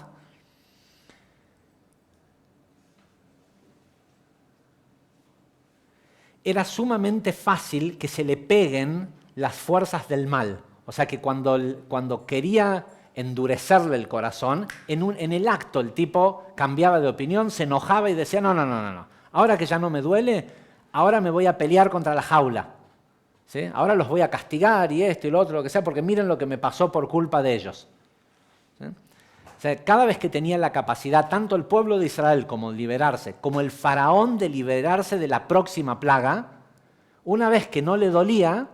era sumamente fácil que se le peguen las fuerzas del mal. O sea que cuando quería endurecerle el corazón, en el acto el tipo cambiaba de opinión, se enojaba y decía, no, ahora que ya no me duele, ahora me voy a pelear contra la jaula. ¿Sí? Ahora los voy a castigar y esto y lo otro, lo que sea, porque miren lo que me pasó por culpa de ellos. ¿Sí? O sea, cada vez que tenía la capacidad, tanto el pueblo de Israel como liberarse, como el faraón de liberarse de la próxima plaga, una vez que no le dolía,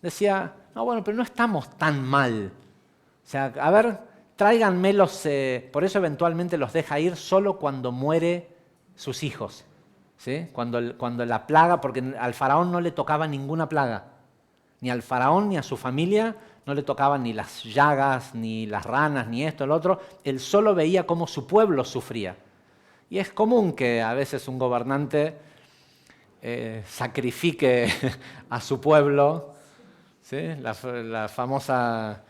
decía, no, bueno, pero no estamos tan mal. O sea, a ver, tráiganme por eso eventualmente los deja ir solo cuando muere sus hijos. ¿Sí? Cuando la plaga, porque al faraón no le tocaba ninguna plaga, ni al faraón ni a su familia no le tocaban ni las llagas, ni las ranas, ni esto, el otro, él solo veía cómo su pueblo sufría. Y es común que a veces un gobernante sacrifique a su pueblo, ¿sí? La famosa,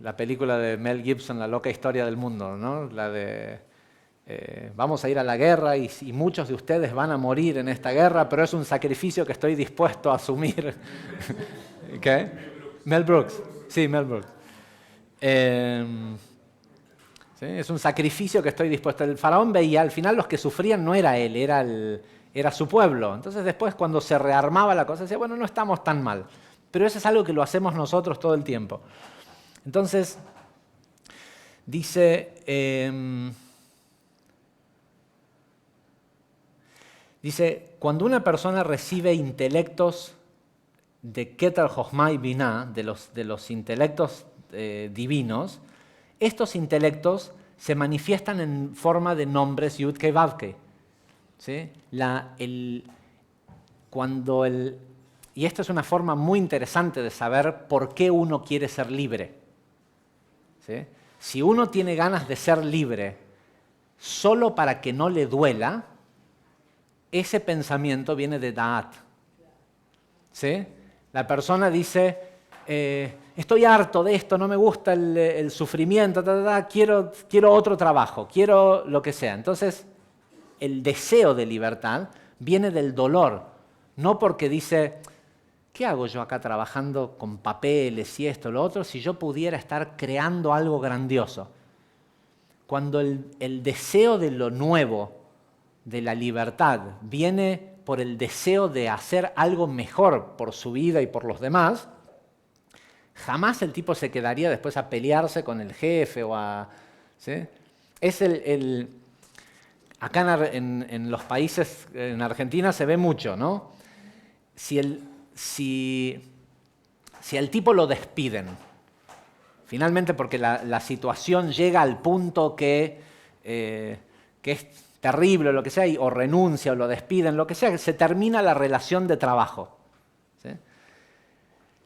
la película de Mel Gibson, La loca historia del mundo, ¿no? La de... vamos a ir a la guerra y muchos de ustedes van a morir en esta guerra, pero es un sacrificio que estoy dispuesto a asumir. ¿Qué? Mel Brooks. Sí, Mel Brooks. ¿Sí? Es un sacrificio que estoy dispuesto. El faraón veía, al final los que sufrían no era él, era su pueblo. Entonces después cuando se rearmaba la cosa, decía, bueno, no estamos tan mal. Pero eso es algo que lo hacemos nosotros todo el tiempo. Entonces, dice... Dice, cuando una persona recibe intelectos de Keter, Jochma y Binah, de los intelectos divinos, estos intelectos se manifiestan en forma de nombres Yud-Kei Vav-Kei. ¿Sí? y esta es una forma muy interesante de saber por qué uno quiere ser libre. ¿Sí? Si uno tiene ganas de ser libre solo para que no le duela, ese pensamiento viene de Da'at. ¿Sí? La persona dice, estoy harto de esto, no me gusta el sufrimiento, quiero otro trabajo, quiero lo que sea. Entonces, el deseo de libertad viene del dolor, no porque dice, ¿qué hago yo acá trabajando con papeles y esto, lo otro, si yo pudiera estar creando algo grandioso? Cuando el deseo de lo nuevo, de la libertad, viene por el deseo de hacer algo mejor por su vida y por los demás, jamás el tipo se quedaría después a pelearse con el jefe o a... ¿sí? Es acá en los países, en Argentina se ve mucho, ¿no? Si al tipo lo despiden, finalmente porque la situación llega al punto que es terrible o lo que sea, o renuncia o lo despiden, lo que sea, se termina la relación de trabajo. ¿Sí?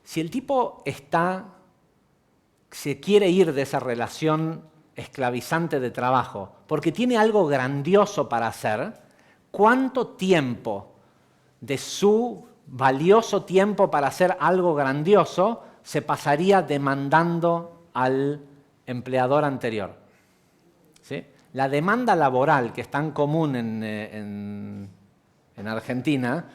Si el tipo se quiere ir de esa relación esclavizante de trabajo porque tiene algo grandioso para hacer, ¿cuánto tiempo de su valioso tiempo para hacer algo grandioso se pasaría demandando al empleador anterior? ¿Sí? La demanda laboral, que es tan común en Argentina,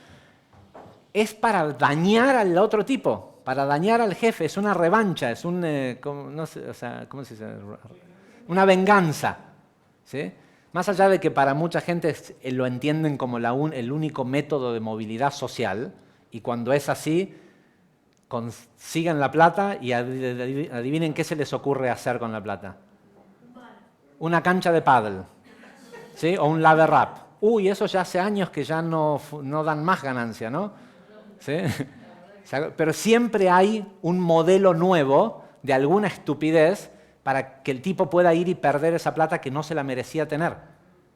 es para dañar al otro tipo, para dañar al jefe, es una revancha, es no sé, o sea, ¿cómo se dice? Una venganza. ¿Sí? Más allá de que para mucha gente lo entienden como el único método de movilidad social, y cuando es así, consiguen la plata y adivinen qué se les ocurre hacer con la plata. Una cancha de pádel, ¿sí? O un ladder rap. Uy, eso ya hace años que ya no dan más ganancia, ¿no? ¿Sí? Pero siempre hay un modelo nuevo de alguna estupidez para que el tipo pueda ir y perder esa plata que no se la merecía tener.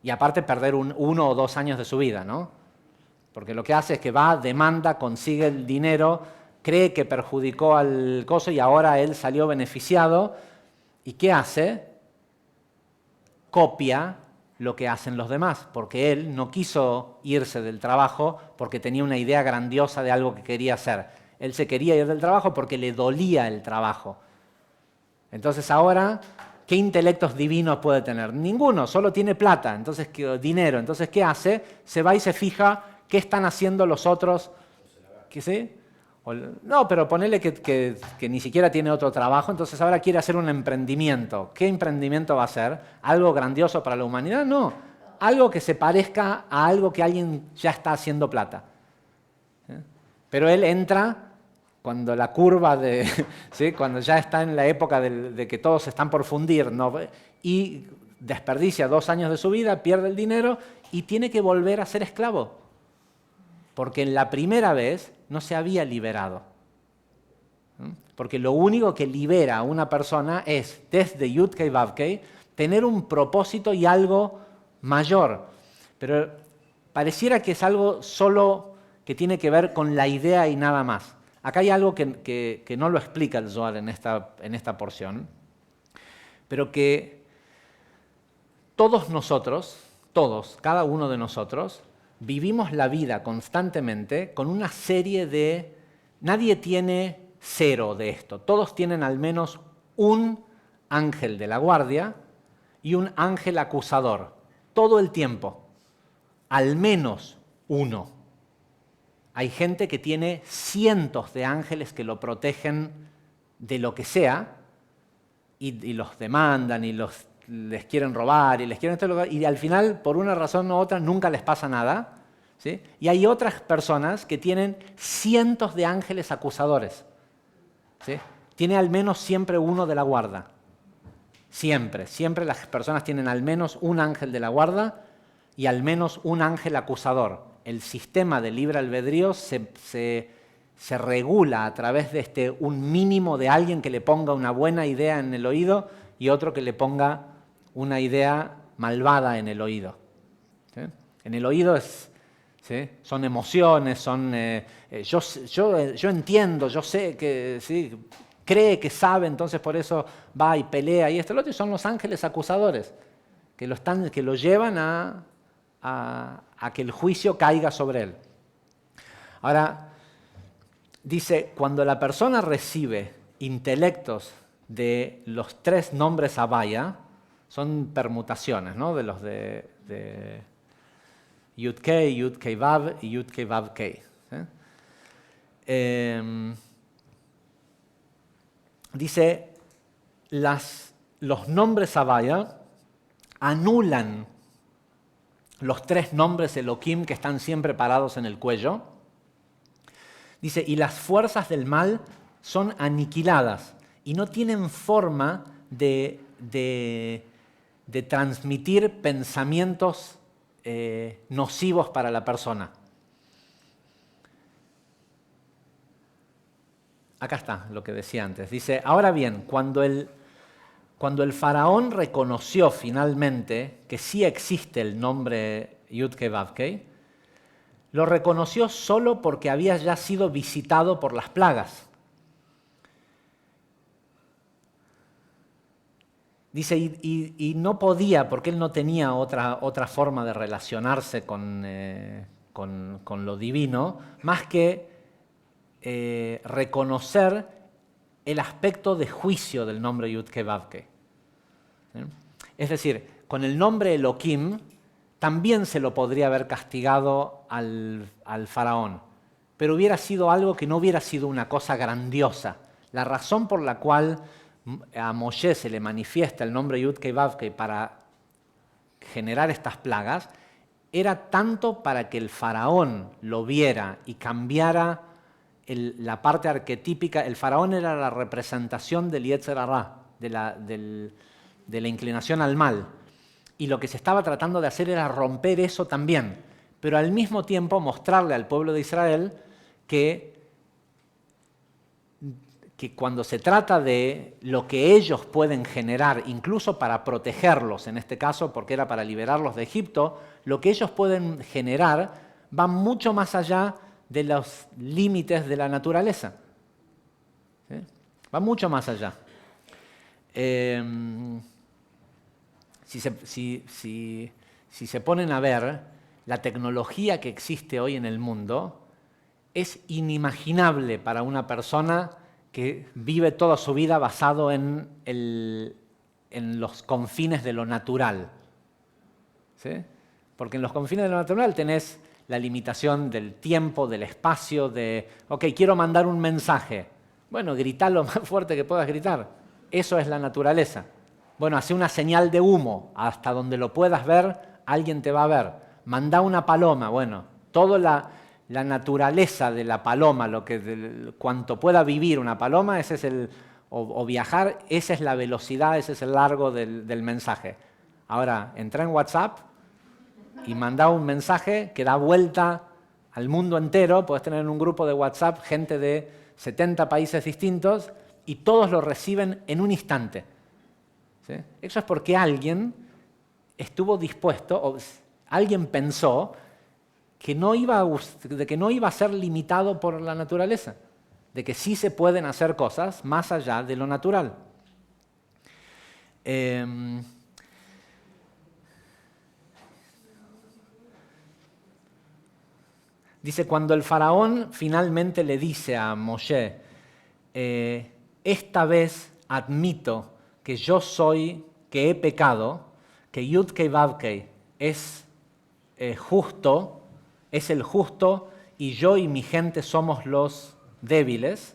Y aparte perder 1 o 2 años de su vida, ¿no? Porque lo que hace es que va, demanda, consigue el dinero, cree que perjudicó al coso y ahora él salió beneficiado. ¿Y qué hace? Copia lo que hacen los demás, porque él no quiso irse del trabajo porque tenía una idea grandiosa de algo que quería hacer. Él se quería ir del trabajo porque le dolía el trabajo. Entonces ahora, ¿qué intelectos divinos puede tener? Ninguno, solo tiene plata, entonces dinero. Entonces, ¿qué hace? Se va y se fija qué están haciendo los otros. ¿Qué sí? No, pero ponele que ni siquiera tiene otro trabajo, entonces ahora quiere hacer un emprendimiento. ¿Qué emprendimiento va a hacer? ¿Algo grandioso para la humanidad? No, algo que se parezca a algo que alguien ya está haciendo plata. Pero él entra cuando la curva ¿sí? Cuando ya está en la época de que todos están por fundir, ¿no? Y desperdicia 2 años de su vida, pierde el dinero y tiene que volver a ser esclavo. Porque en la primera vez no se había liberado. Porque lo único que libera a una persona es, desde Yudkei Vavkei, tener un propósito y algo mayor. Pero pareciera que es algo solo que tiene que ver con la idea y nada más. Acá hay algo que no lo explica el Zohar en esta porción, pero que todos nosotros, cada uno de nosotros, vivimos la vida constantemente con una serie de... Nadie tiene 0 de esto. Todos tienen al menos un ángel de la guardia y un ángel acusador. Todo el tiempo. Al menos uno. Hay gente que tiene cientos de ángeles que lo protegen de lo que sea y los demandan y les quieren robar y al final, por una razón u otra, nunca les pasa nada. ¿Sí? Y hay otras personas que tienen cientos de ángeles acusadores. ¿Sí? Tiene al menos siempre uno de la guarda. Siempre las personas tienen al menos un ángel de la guarda y al menos un ángel acusador. El sistema de libre albedrío se regula a través de un mínimo de alguien que le ponga una buena idea en el oído y otro que le ponga una idea malvada en el oído. ¿Sí? En el oído ¿sí? Son emociones, son... yo entiendo, yo sé que... ¿sí? Cree que sabe, entonces por eso va y pelea y esto y lo otro, y son los ángeles acusadores que lo llevan a que el juicio caiga sobre él. Ahora, dice, cuando la persona recibe intelectos de los 3 nombres Avaya, son permutaciones, ¿no? De los de Yud-Kei, Yud-Kei-Vav y Yud-Kei-Vav-Kei. ¿sí? Dice, los nombres Avaya anulan los 3 nombres Elohim que están siempre parados en el cuello. Dice, y las fuerzas del mal son aniquiladas y no tienen forma de transmitir pensamientos nocivos para la persona. Acá está lo que decía antes. Dice, ahora bien, cuando el faraón reconoció finalmente que sí existe el nombre Yud-Kei-Vav-Kei, lo reconoció solo porque había ya sido visitado por las plagas. Dice, y no podía, porque él no tenía otra forma de relacionarse con lo divino, más que reconocer el aspecto de juicio del nombre Yud-Kei-Vav-Kei. ¿Sí? Es decir, con el nombre Elohim también se lo podría haber castigado al faraón, pero hubiera sido algo que no hubiera sido una cosa grandiosa. La razón por la cual a Moshe se le manifiesta el nombre Yud-Kei-Vav-Kei para generar estas plagas era tanto para que el faraón lo viera y cambiara la parte arquetípica. El faraón era la representación del Yetzer Hará, de la inclinación al mal. Y lo que se estaba tratando de hacer era romper eso también, pero al mismo tiempo mostrarle al pueblo de Israel que cuando se trata de lo que ellos pueden generar, incluso para protegerlos, en este caso porque era para liberarlos de Egipto, lo que ellos pueden generar va mucho más allá de los límites de la naturaleza. ¿Sí? Va mucho más allá. Si se ponen a ver, la tecnología que existe hoy en el mundo es inimaginable para una persona que vive toda su vida basado en los confines de lo natural. ¿Sí? Porque en los confines de lo natural tenés la limitación del tiempo, del espacio, ok, quiero mandar un mensaje. Bueno, gritá lo más fuerte que puedas gritar. Eso es la naturaleza. Bueno, hace una señal de humo, hasta donde lo puedas ver, alguien te va a ver. Mandá una paloma, bueno, toda la naturaleza de la paloma, cuanto pueda vivir una paloma, ese es o viajar, esa es la velocidad, ese es el largo del mensaje. Ahora, entra en WhatsApp y mandá un mensaje que da vuelta al mundo entero. Podés tener en un grupo de WhatsApp gente de 70 países distintos y todos lo reciben en un instante. ¿Sí? Eso es porque alguien estuvo dispuesto, o alguien pensó que no iba a ser limitado por la naturaleza, de que sí se pueden hacer cosas más allá de lo natural. Dice, cuando el faraón finalmente le dice a Moshe, esta vez admito que que he pecado, que Yud-Kei-Vav-Kei es justo, es el justo, y yo y mi gente somos los débiles.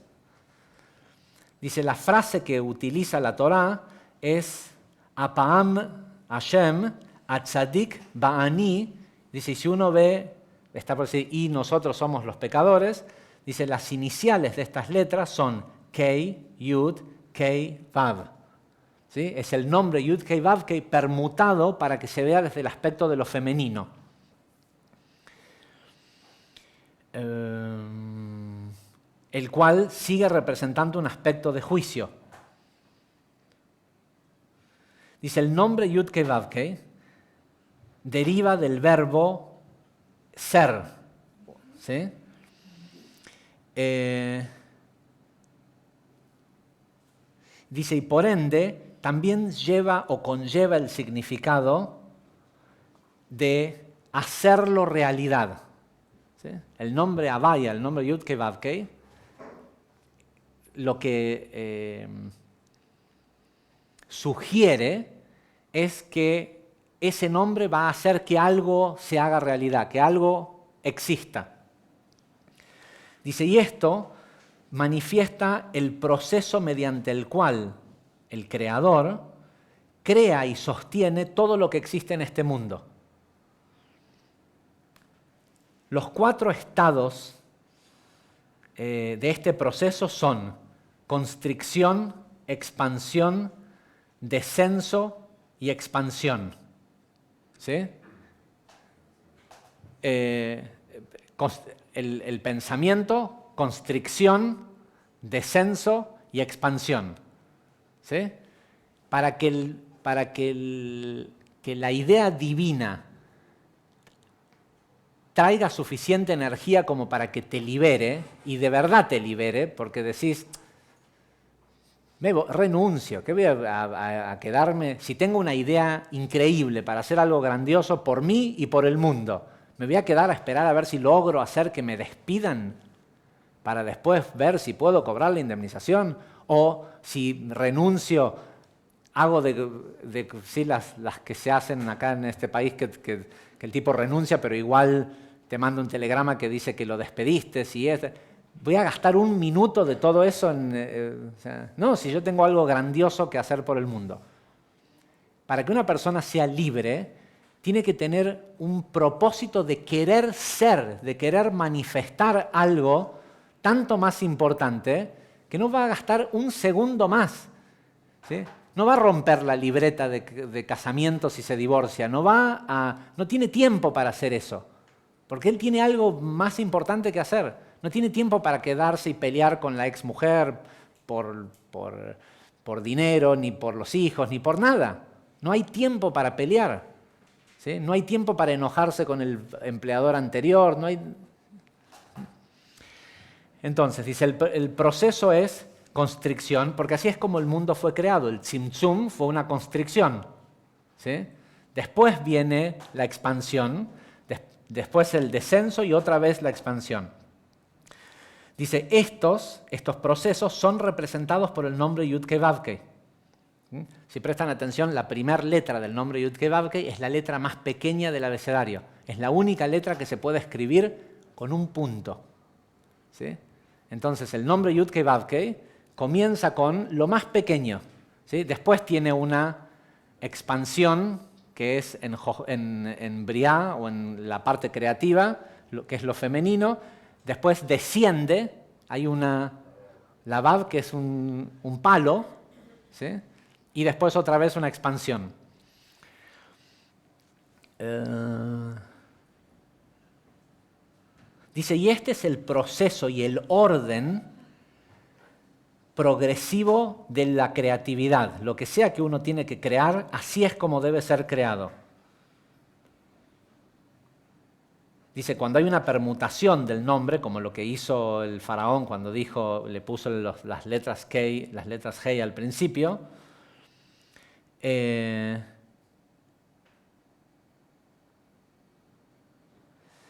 Dice, la frase que utiliza la Torá es Apa'am Hashem, Atzadik Ba'ani. Dice, si uno ve, está por decir, y nosotros somos los pecadores, dice, las iniciales de estas letras son Kei, Yud, Kei, Vav. ¿Sí? Es el nombre Yud-Kei-Vav-Kei permutado para que se vea desde el aspecto de lo femenino. El cual sigue representando un aspecto de juicio. Dice, el nombre Yud-Kei-Vav-Kei deriva del verbo ser, ¿sí? Dice, y por ende, también lleva o conlleva el significado de hacerlo realidad. ¿Sí? El nombre Avaya, el nombre Yud-Kei-Vav-Kei, lo que sugiere es que ese nombre va a hacer que algo se haga realidad, que algo exista. Dice, y esto manifiesta el proceso mediante el cual el Creador crea y sostiene todo lo que existe en este mundo. Los 4 estados de este proceso son constricción, expansión, descenso y expansión. ¿Sí? El pensamiento, constricción, descenso y expansión. ¿Sí? Para que la idea divina traiga suficiente energía como para que te libere, y de verdad te libere, porque decís, renuncio, ¿qué voy a quedarme? Si tengo una idea increíble para hacer algo grandioso por mí y por el mundo, ¿me voy a quedar a esperar a ver si logro hacer que me despidan para después ver si puedo cobrar la indemnización? O si renuncio, hago sí, las que se hacen acá en este país, que el tipo renuncia, pero igual te manda un telegrama que dice que lo despediste. Voy a gastar un minuto de todo eso no, si yo tengo algo grandioso que hacer por el mundo. Para que una persona sea libre, tiene que tener un propósito de querer ser, de querer manifestar algo tanto más importante que no va a gastar un segundo más. ¿Sí? No va a romper la libreta de casamiento si se divorcia, no tiene tiempo para hacer eso, porque él tiene algo más importante que hacer. No tiene tiempo para quedarse y pelear con la exmujer por dinero, ni por los hijos, ni por nada. No hay tiempo para pelear. ¿Sí? No hay tiempo para enojarse con el empleador anterior. Entonces, dice, el proceso es constricción, porque así es como el mundo fue creado. El Tzimtzum fue una constricción. ¿Sí? Después viene la expansión, después el descenso y otra vez la expansión. Dice, estos procesos son representados por el nombre Yud-Kei-Vav-Kei. Si prestan atención, la primera letra del nombre Yud-Kei-Vav-Kei es la letra más pequeña del abecedario. Es la única letra que se puede escribir con un punto. ¿Sí? Entonces, el nombre Yud-Kei-Vav-Kei comienza con lo más pequeño. ¿Sí? Después tiene una expansión, que es en Briá, o en la parte creativa, que es lo femenino. Después desciende, hay la Vav, que es un palo, ¿sí? Y después otra vez una expansión. Dice, y este es el proceso y el orden progresivo de la creatividad. Lo que sea que uno tiene que crear, así es como debe ser creado. Dice, cuando hay una permutación del nombre, como lo que hizo el faraón cuando le puso las letras Kei, las letras Hei al principio,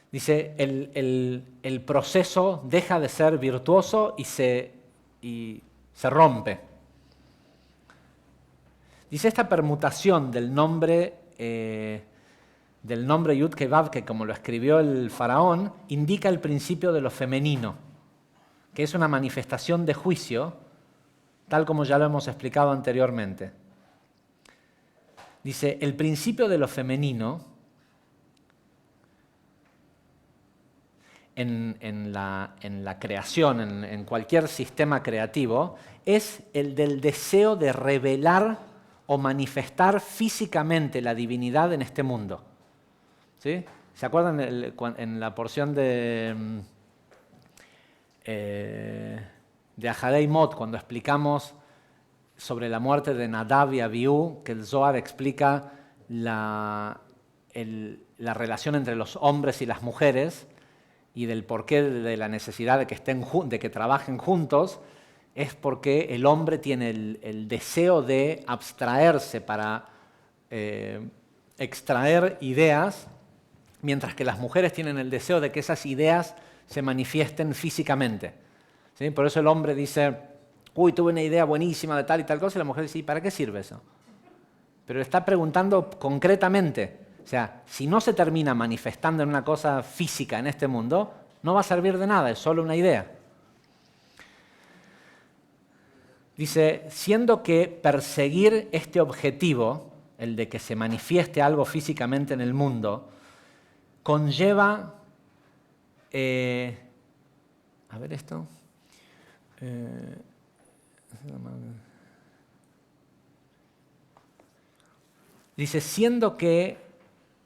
dice, el proceso deja de ser virtuoso y se rompe. Dice, esta permutación del nombre Yud-Kei-Vav-Kei, como lo escribió el faraón, indica el principio de lo femenino, que es una manifestación de juicio, tal como ya lo hemos explicado anteriormente. Dice, el principio de lo femenino en la creación, en cualquier sistema creativo, es el del deseo de revelar o manifestar físicamente la divinidad en este mundo. ¿Sí? ¿Se acuerdan en la porción de Ahadei Mot, cuando explicamos sobre la muerte de Nadav y Abiú, que el Zohar explica la relación entre los hombres y las mujeres, y del porqué de la necesidad de que trabajen juntos, es porque el hombre tiene el deseo de abstraerse para extraer ideas, mientras que las mujeres tienen el deseo de que esas ideas se manifiesten físicamente. ¿Sí? Por eso el hombre dice, uy, tuve una idea buenísima de tal y tal cosa, y la mujer dice, ¿y para qué sirve eso? Pero le está preguntando concretamente. O sea, si no se termina manifestando en una cosa física en este mundo, no va a servir de nada, es solo una idea. Dice, siendo que perseguir este objetivo, el de que se manifieste algo físicamente en el mundo, conlleva... a ver esto. Dice, siendo que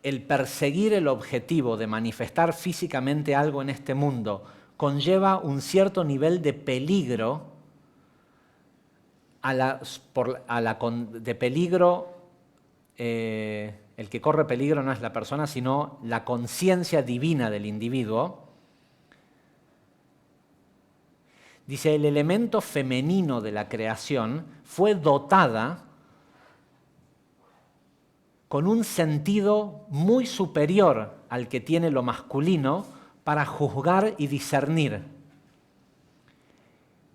el perseguir el objetivo de manifestar físicamente algo en este mundo conlleva un cierto nivel de peligro, de peligro, el que corre peligro no es la persona, sino la conciencia divina del individuo. Dice, el elemento femenino de la creación fue dotada con un sentido muy superior al que tiene lo masculino para juzgar y discernir.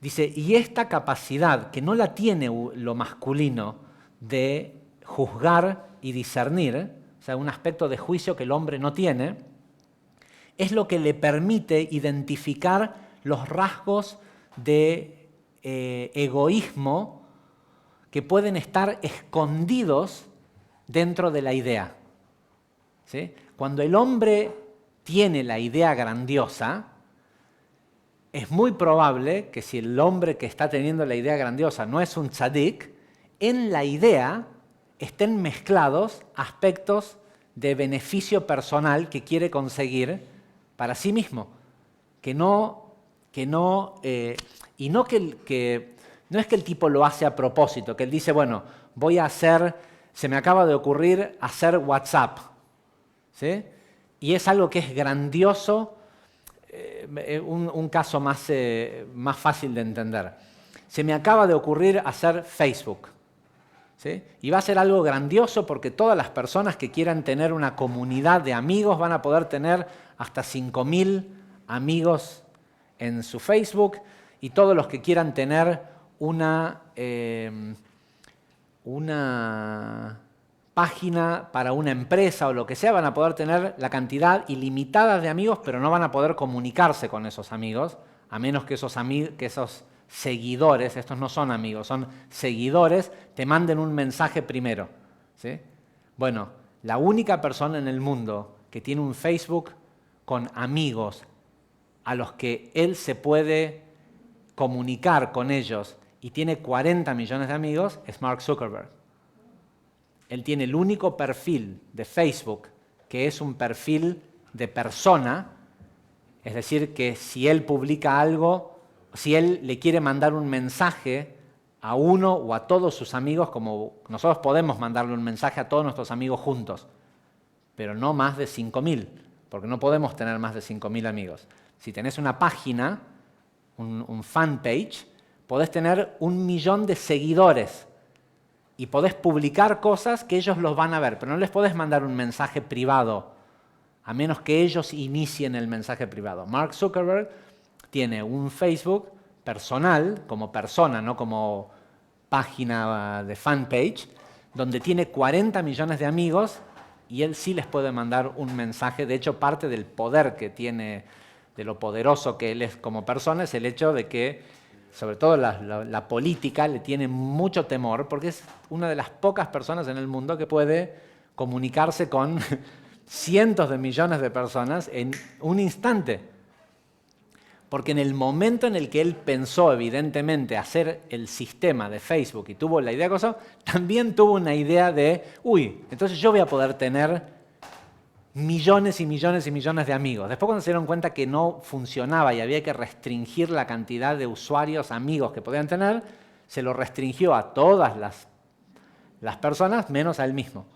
Dice, y esta capacidad que no la tiene lo masculino de juzgar y discernir, o sea, un aspecto de juicio que el hombre no tiene, es lo que le permite identificar los rasgos de egoísmo que pueden estar escondidos dentro de la idea. ¿Sí? Cuando el hombre tiene la idea grandiosa, es muy probable que si el hombre que está teniendo la idea grandiosa no es un tzadik, en la idea estén mezclados aspectos de beneficio personal que quiere conseguir para sí mismo. No es que el tipo lo hace a propósito, que él dice, bueno, se me acaba de ocurrir hacer WhatsApp, ¿sí? Y es algo que es grandioso, un caso más fácil de entender. Se me acaba de ocurrir hacer Facebook, ¿sí? Y va a ser algo grandioso porque todas las personas que quieran tener una comunidad de amigos van a poder tener hasta 5.000 amigos en su Facebook, y todos los que quieran tener una página para una empresa o lo que sea, van a poder tener la cantidad ilimitada de amigos, pero no van a poder comunicarse con esos amigos, a menos que esos seguidores, estos no son amigos, son seguidores, te manden un mensaje primero, ¿sí? Bueno, la única persona en el mundo que tiene un Facebook con amigos a los que él se puede comunicar con ellos y tiene 40 millones de amigos es Mark Zuckerberg. Él tiene el único perfil de Facebook que es un perfil de persona, es decir, que si él publica algo, si él le quiere mandar un mensaje a uno o a todos sus amigos, como nosotros podemos mandarle un mensaje a todos nuestros amigos juntos, pero no más de 5.000, porque no podemos tener más de 5.000 amigos. Si tenés una página, un fanpage, podés tener 1 millón de seguidores y podés publicar cosas que ellos los van a ver, pero no les podés mandar un mensaje privado, a menos que ellos inicien el mensaje privado. Mark Zuckerberg tiene un Facebook personal, como persona, no como página de fanpage, donde tiene 40 millones de amigos y él sí les puede mandar un mensaje. De hecho, parte del poder que tiene, de lo poderoso que él es como persona, es el hecho de que, sobre todo la política, le tiene mucho temor, porque es una de las pocas personas en el mundo que puede comunicarse con cientos de millones de personas en un instante. Porque en el momento en el que él pensó, evidentemente, hacer el sistema de Facebook y tuvo la idea de eso, también tuvo una idea de, entonces yo voy a poder tener millones y millones y millones de amigos. Después, cuando se dieron cuenta que no funcionaba y había que restringir la cantidad de usuarios, amigos que podían tener, se lo restringió a todas las personas, menos a él mismo,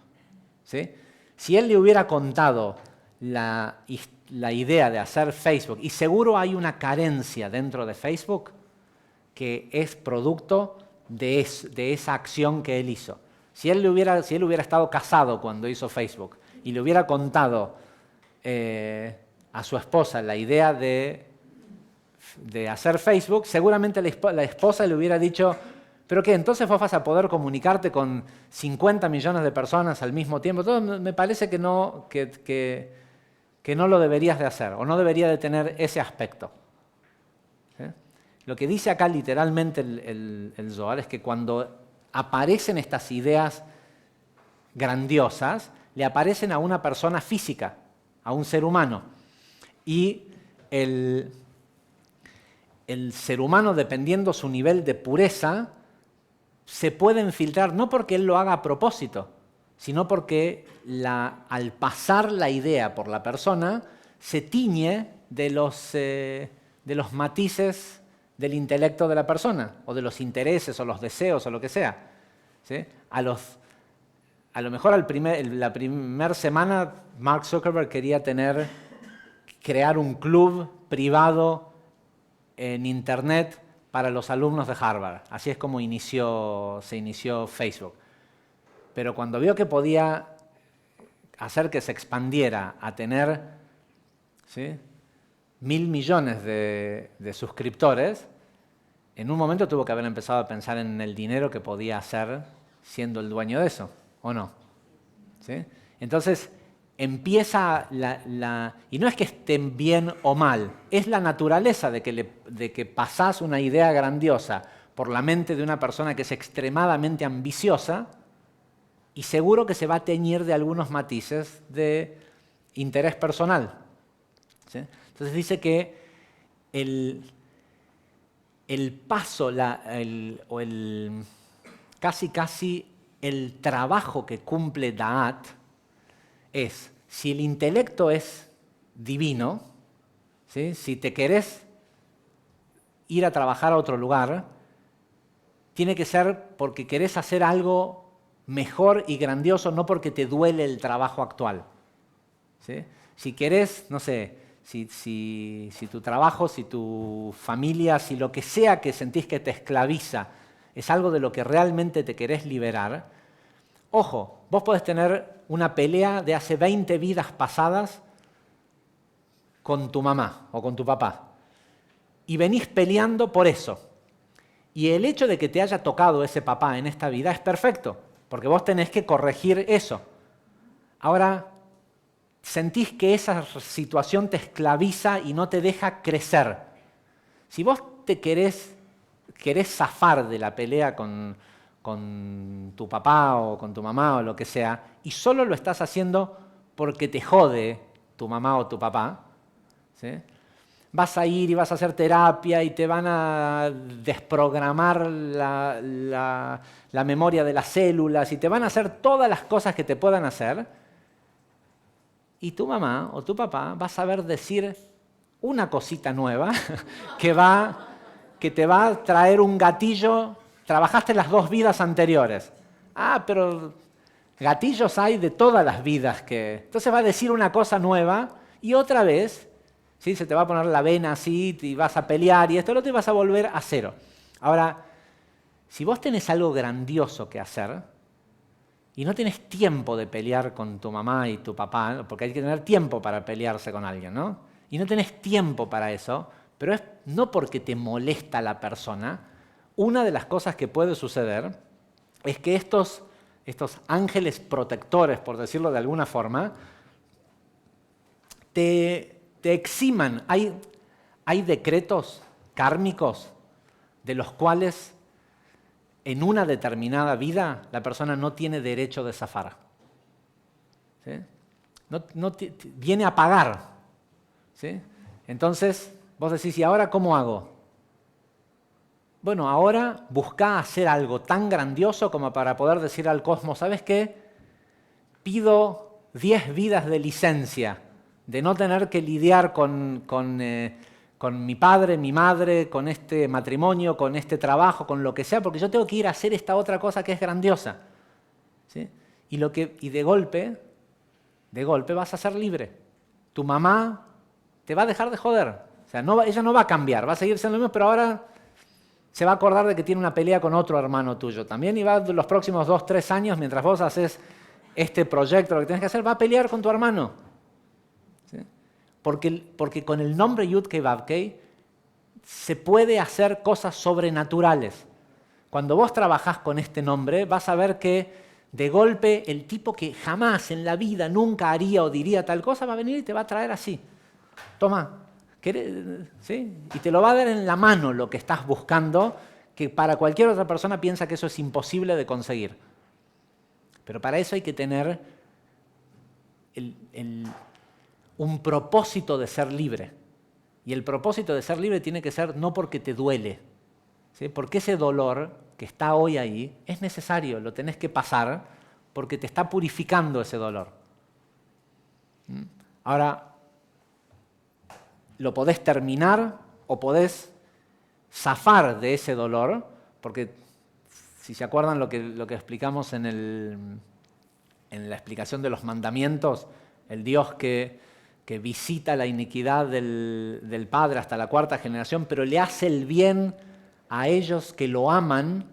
¿sí? Si él le hubiera contado la idea de hacer Facebook, y seguro hay una carencia dentro de Facebook que es producto de esa acción que él hizo. Si él hubiera estado casado cuando hizo Facebook y le hubiera contado a su esposa la idea de hacer Facebook, seguramente la esposa le hubiera dicho, ¿pero qué? ¿Entonces vos vas a poder comunicarte con 50 millones de personas al mismo tiempo? Todo me parece que no lo deberías de hacer, o no debería de tener ese aspecto. ¿Sí? Lo que dice acá literalmente el Zohar es que cuando aparecen estas ideas grandiosas, le aparecen a una persona física, a un ser humano. Y el ser humano, dependiendo su nivel de pureza, se puede infiltrar, no porque él lo haga a propósito, sino porque al pasar la idea por la persona, se tiñe de los matices del intelecto de la persona, o de los intereses, o los deseos, o lo que sea. ¿Sí? A lo mejor la primera semana Mark Zuckerberg quería crear un club privado en Internet para los alumnos de Harvard. Así es como se inició Facebook. Pero cuando vio que podía hacer que se expandiera a tener, ¿sí?, 1.000 millones de suscriptores, en un momento tuvo que haber empezado a pensar en el dinero que podía hacer siendo el dueño de eso, ¿o no? ¿Sí? Entonces empieza y no es que estén bien o mal, es la naturaleza de que pasás una idea grandiosa por la mente de una persona que es extremadamente ambiciosa, y seguro que se va a teñir de algunos matices de interés personal. ¿Sí? Entonces dice que el paso, casi el trabajo que cumple Da'at es, si el intelecto es divino, ¿sí?, si te querés ir a trabajar a otro lugar, tiene que ser porque querés hacer algo mejor y grandioso, no porque te duele el trabajo actual. ¿Sí? Si querés, no sé, si tu trabajo, si tu familia, si lo que sea que sentís que te esclaviza es algo de lo que realmente te querés liberar, ojo, vos podés tener una pelea de hace 20 vidas pasadas con tu mamá o con tu papá y venís peleando por eso. Y el hecho de que te haya tocado ese papá en esta vida es perfecto, porque vos tenés que corregir eso. Ahora, sentís que esa situación te esclaviza y no te deja crecer. Si vos te querés zafar de la pelea con tu papá o con tu mamá o lo que sea, y solo lo estás haciendo porque te jode tu mamá o tu papá, ¿sí?, vas a ir y vas a hacer terapia y te van a desprogramar la memoria de las células y te van a hacer todas las cosas que te puedan hacer, y tu mamá o tu papá va a saber decir una cosita nueva que te va a traer un gatillo. Trabajaste las 2 vidas anteriores. Ah, pero gatillos hay de todas las vidas Entonces va a decir una cosa nueva y otra vez, ¿sí?, se te va a poner la vena así y vas a pelear y esto lo te vas a volver a cero. Ahora, si vos tenés algo grandioso que hacer y no tenés tiempo de pelear con tu mamá y tu papá, porque hay que tener tiempo para pelearse con alguien, ¿no? Y no tenés tiempo para eso, pero es no porque te molesta la persona. Una de las cosas que puede suceder es que estos ángeles protectores, por decirlo de alguna forma, te eximan. Hay decretos kármicos de los cuales en una determinada vida la persona no tiene derecho de zafar. ¿Sí? Viene a pagar. ¿Sí? Entonces, vos decís, ¿y ahora cómo hago? Bueno, ahora buscá hacer algo tan grandioso como para poder decir al cosmos, ¿sabes qué? Pido 10 vidas de licencia, de no tener que lidiar con mi padre, mi madre, con este matrimonio, con este trabajo, con lo que sea, porque yo tengo que ir a hacer esta otra cosa que es grandiosa. ¿Sí? Y de golpe vas a ser libre. tu mamá te va a dejar de joder. O sea, ella no va a cambiar, va a seguir siendo lo mismo, pero ahora se va a acordar de que tiene una pelea con otro hermano tuyo también y va los próximos 2, 3 años, mientras vos haces este proyecto, lo que tienes que hacer, va a pelear con tu hermano. ¿Sí? Porque con el nombre Yud-Kei Vav-Kei se puede hacer cosas sobrenaturales. Cuando vos trabajás con este nombre, vas a ver que de golpe el tipo que jamás en la vida nunca haría o diría tal cosa va a venir y te va a traer así. Toma, ¿sí? Y te lo va a dar en la mano lo que estás buscando, que para cualquier otra persona piensa que eso es imposible de conseguir. Pero para eso hay que tener un propósito de ser libre. Y el propósito de ser libre tiene que ser no porque te duele, ¿sí? Porque ese dolor que está hoy ahí es necesario, lo tenés que pasar porque te está purificando ese dolor. Ahora, lo podés terminar o podés zafar de ese dolor, porque si se acuerdan lo que explicamos en la explicación de los mandamientos, el Dios que visita la iniquidad del padre hasta la 4ª generación, pero le hace el bien a ellos que lo aman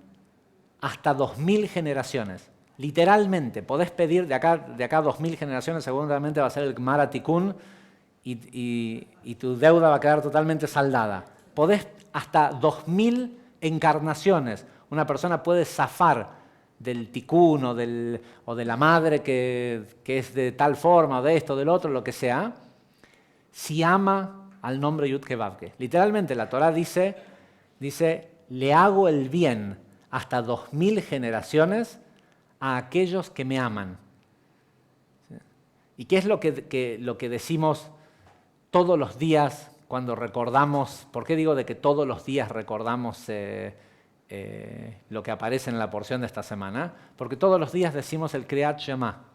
hasta 2000 generaciones. Literalmente, podés pedir de acá 2000 generaciones, seguramente va a ser el Gmara Tikkun, y tu deuda va a quedar totalmente saldada. Podés hasta 2000 encarnaciones. Una persona puede zafar del tikkun o de la madre que es de tal forma, o de esto, del otro, lo que sea, si ama al nombre Yud-Kei Vav-Kei. Literalmente la Torah dice, le hago el bien hasta 2000 generaciones a aquellos que me aman. ¿Sí? ¿Y qué es lo que decimos todos los días cuando recordamos? ¿Por qué digo de que todos los días recordamos lo que aparece en la porción de esta semana? Porque todos los días decimos el Kriyat Shema.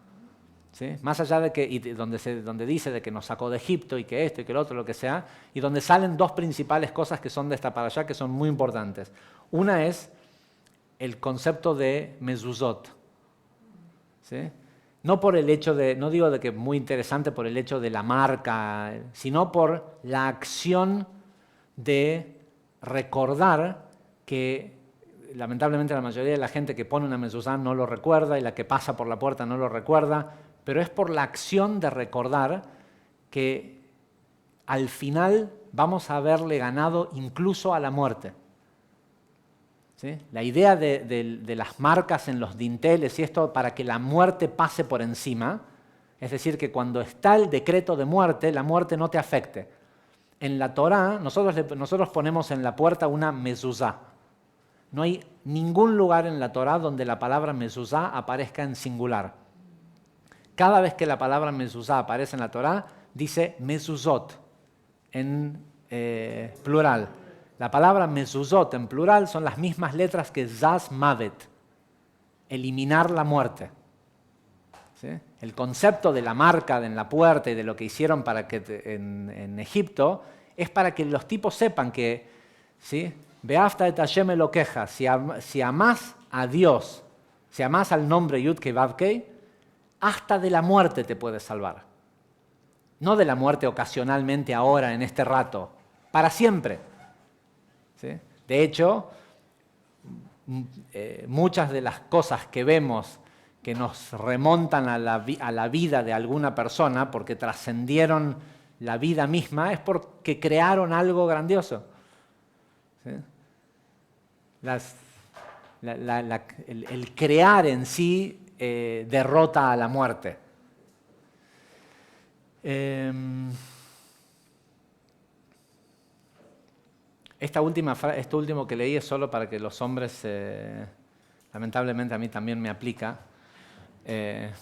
¿Sí? Más allá de que, donde dice de que nos sacó de Egipto y que esto y que el otro, lo que sea, y donde salen dos principales cosas que son de esta parashá que son muy importantes. Una es el concepto de mezuzot. ¿Sí? No por el hecho no digo de que muy interesante por el hecho de la marca, sino por la acción de recordar que lamentablemente la mayoría de la gente que pone una mezuzá no lo recuerda y la que pasa por la puerta no lo recuerda, pero es por la acción de recordar que al final vamos a haberle ganado incluso a la muerte. ¿Sí? La idea de las marcas en los dinteles y esto para que la muerte pase por encima, es decir, que cuando está el decreto de muerte, la muerte no te afecte. En la Torá, nosotros ponemos en la puerta una mezuzá. No hay ningún lugar en la Torá donde la palabra mezuzá aparezca en singular. Cada vez que la palabra mezuzá aparece en la Torá, dice mezuzot en plural. La palabra mezuzot en plural son las mismas letras que zaz mavet, eliminar la muerte. ¿Sí? El concepto de la marca en la puerta y de lo que hicieron en Egipto es para que los tipos sepan que, ¿sí? Beafta et Hashem Elokeja, si amás a Dios, si amás al nombre Yud-Kei Vav-Kei, hasta de la muerte te puedes salvar. No de la muerte ocasionalmente ahora, en este rato, para siempre. ¿Sí? De hecho, muchas de las cosas que vemos que nos remontan a la vida de alguna persona porque trascendieron la vida misma es porque crearon algo grandioso. ¿Sí? El crear en sí derrota a la muerte. Esto último que leí es solo para que los hombres, lamentablemente a mí también me aplica,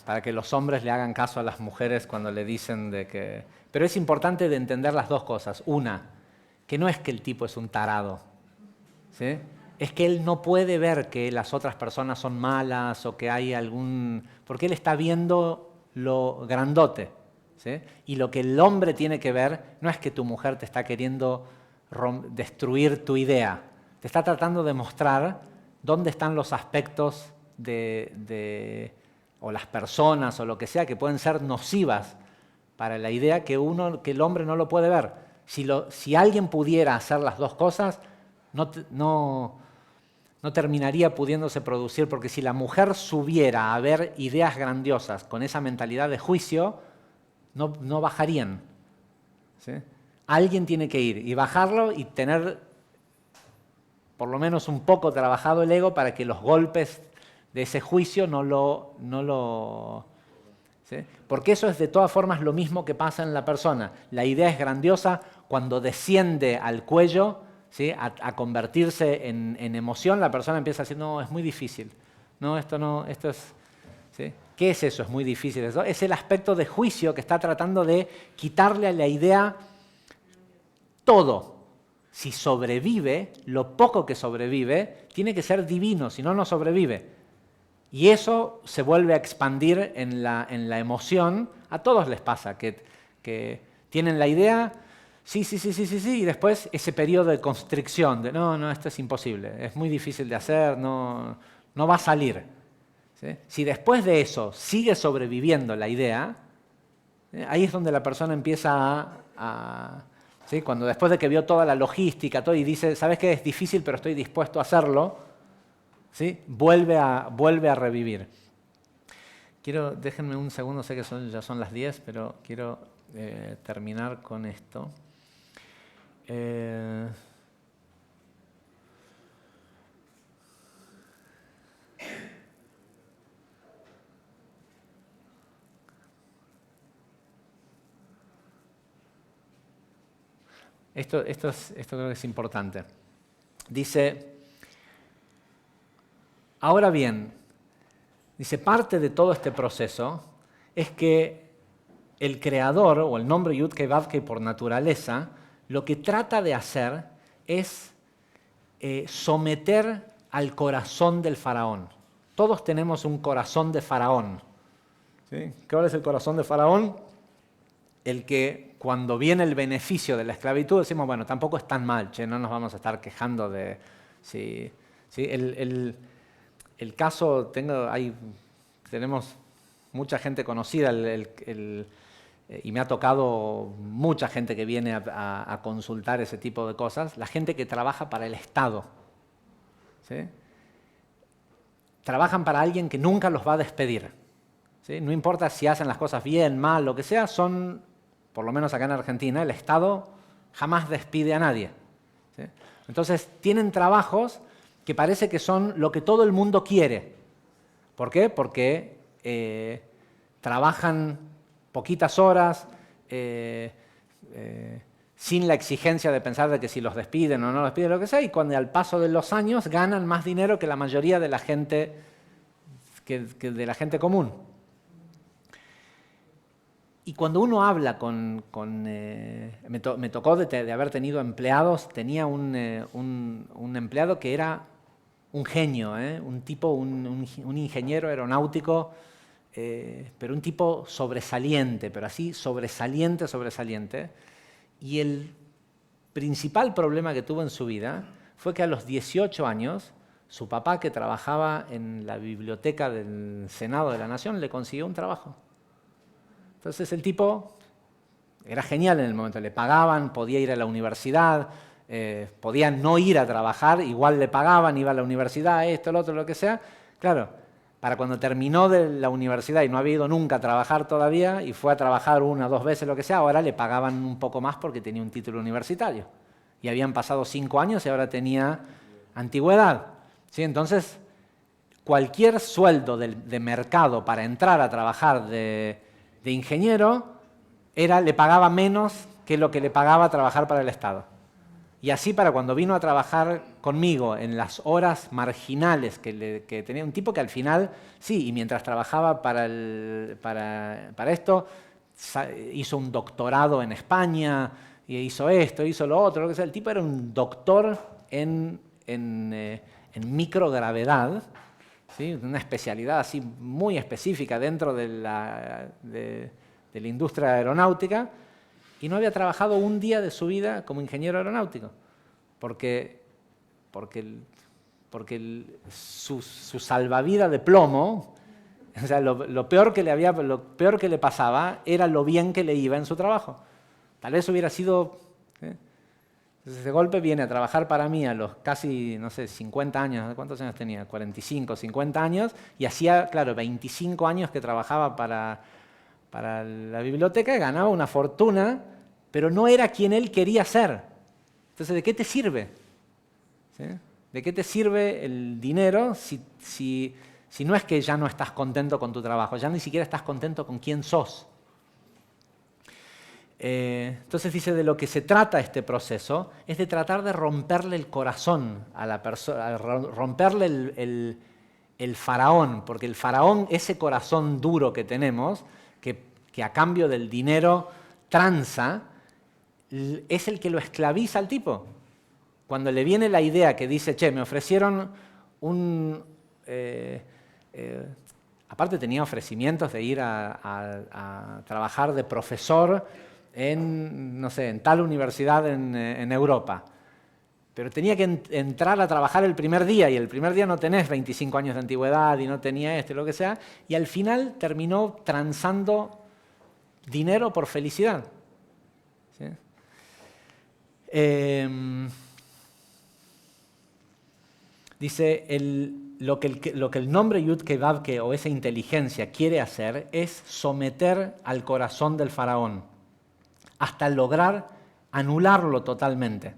para que los hombres le hagan caso a las mujeres cuando le dicen de que... Pero es importante de entender las dos cosas. Una, que no es que el tipo es un tarado, ¿sí? Es que él no puede ver que las otras personas son malas o que hay algún... Porque él está viendo lo grandote, ¿sí? Y lo que el hombre tiene que ver no es que tu mujer te está queriendo destruir tu idea. Te está tratando de mostrar dónde están los aspectos o las personas o lo que sea que pueden ser nocivas para la idea que el hombre no lo puede ver. Si alguien pudiera hacer las dos cosas, no terminaría pudiéndose producir, porque si la mujer subiera a ver ideas grandiosas con esa mentalidad de juicio, no bajarían. ¿Sí? Alguien tiene que ir y bajarlo y tener por lo menos un poco trabajado el ego para que los golpes de ese juicio no lo ¿sí? Porque eso es de todas formas lo mismo que pasa en la persona. La idea es grandiosa cuando desciende al cuello, ¿sí? a convertirse en emoción, la persona empieza a decir, no, es muy difícil. No, esto es... ¿sí? ¿Qué es eso? Es muy difícil. Eso es el aspecto de juicio que está tratando de quitarle a la idea todo. Si sobrevive, lo poco que sobrevive, tiene que ser divino, si no, no sobrevive. Y eso se vuelve a expandir en la emoción. A todos les pasa que tienen la idea, sí, y después ese periodo de constricción, de no, esto es imposible, es muy difícil de hacer, no va a salir. ¿Sí? Si después de eso sigue sobreviviendo la idea, ahí es donde la persona empieza ¿sí? Cuando después de que vio toda la logística todo, y dice, ¿sabes qué? Es difícil, pero estoy dispuesto a hacerlo, ¿sí? vuelve a revivir. Déjenme un segundo, sé que ya son las 10, pero quiero terminar con esto. Esto creo que es importante. Dice, ahora bien, dice, parte de todo este proceso es que el creador, o el nombre Yud-Kei-Vav-Kei por naturaleza, lo que trata de hacer es someter al corazón del faraón. Todos tenemos un corazón de faraón. ¿Sí? ¿Cuál es el corazón de faraón? El que cuando viene el beneficio de la esclavitud decimos, bueno, tampoco es tan mal, no nos vamos a estar quejando de... ¿sí? El caso, tenemos mucha gente conocida y me ha tocado mucha gente que viene a consultar ese tipo de cosas, la gente que trabaja para el Estado. ¿Sí? Trabajan para alguien que nunca los va a despedir. ¿Sí? No importa si hacen las cosas bien, mal, lo que sea, por lo menos acá en Argentina, el Estado jamás despide a nadie. ¿Sí? Entonces, tienen trabajos que parece que son lo que todo el mundo quiere. ¿Por qué? Porque trabajan poquitas horas, sin la exigencia de pensar de que si los despiden o no los despiden, lo que sea, y cuando al paso de los años ganan más dinero que la mayoría de la gente, de la gente común. Y cuando uno habla me tocó de haber tenido empleados, tenía un empleado que era un genio, un tipo, un ingeniero aeronáutico, pero un tipo sobresaliente, pero así sobresaliente. Y el principal problema que tuvo en su vida fue que a los 18 años, su papá, que trabajaba en la biblioteca del Senado de la Nación, le consiguió un trabajo. Entonces el tipo era genial en el momento, le pagaban, podía ir a la universidad, podía no ir a trabajar, igual le pagaban, iba a la universidad, esto, lo otro, lo que sea. Claro, para cuando terminó de la universidad y no había ido nunca a trabajar todavía y fue a trabajar 1 o 2 veces, lo que sea, ahora le pagaban un poco más porque tenía un título universitario. Y habían pasado 5 años y ahora tenía antigüedad. ¿Sí? Entonces, cualquier sueldo de mercado para entrar a trabajar de ingeniero le pagaba menos que lo que le pagaba trabajar para el Estado. Y así para cuando vino a trabajar conmigo en las horas marginales que tenía, un tipo que al final, sí, y mientras trabajaba para esto, hizo un doctorado en España, y hizo esto, hizo lo otro, lo que sea. El tipo era un doctor en microgravedad, ¿sí? Una especialidad así muy específica dentro de la industria aeronáutica, y no había trabajado un día de su vida como ingeniero aeronáutico, porque su salvavidas de plomo O sea, lo peor que le pasaba era lo bien que le iba en su trabajo. Tal vez hubiera sido... Entonces, de golpe viene a trabajar para mí a los casi, no sé, 50 años. ¿Cuántos años tenía? 45, 50 años. Y hacía, claro, 25 años que trabajaba para la biblioteca y ganaba una fortuna, pero no era quien él quería ser. Entonces, ¿de qué te sirve? ¿Sí? ¿De qué te sirve el dinero si no es que ya no estás contento con tu trabajo, ya ni siquiera estás contento con quién sos? Entonces dice, de lo que se trata este proceso es de tratar de romperle el corazón a la persona, romperle el faraón, porque el faraón, ese corazón duro que tenemos, que a cambio del dinero tranza, es el que lo esclaviza al tipo. Cuando le viene la idea que dice, che, me ofrecieron aparte tenía ofrecimientos de ir a trabajar de profesor en, no sé, en tal universidad en Europa. Pero tenía que entrar a trabajar el primer día, y el primer día no tenés 25 años de antigüedad y no tenía lo que sea, y al final terminó transando dinero por felicidad. ¿Sí? Dice, lo que el nombre Yud-Kei-Vav-Kei, o esa inteligencia, quiere hacer es someter al corazón del faraón hasta lograr anularlo totalmente.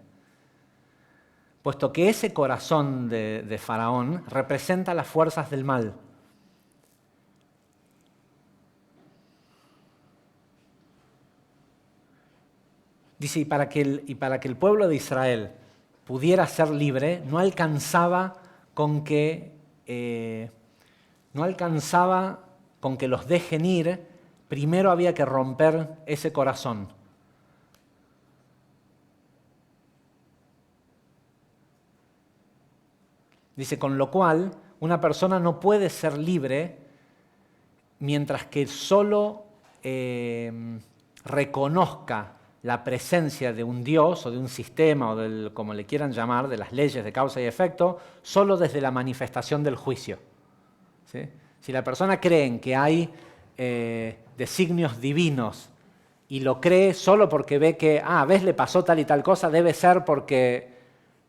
Puesto que ese corazón de faraón representa las fuerzas del mal. Dice, y para que el pueblo de Israel pudiera ser libre, no alcanzaba con que los dejen ir, primero había que romper ese corazón. Dice, con lo cual, una persona no puede ser libre mientras que solo reconozca la presencia de un Dios o de un sistema, o como le quieran llamar, de las leyes de causa y efecto, solo desde la manifestación del juicio. ¿Sí? Si la persona cree en que hay designios divinos y lo cree solo porque ve que, ves, le pasó tal y tal cosa, debe ser porque...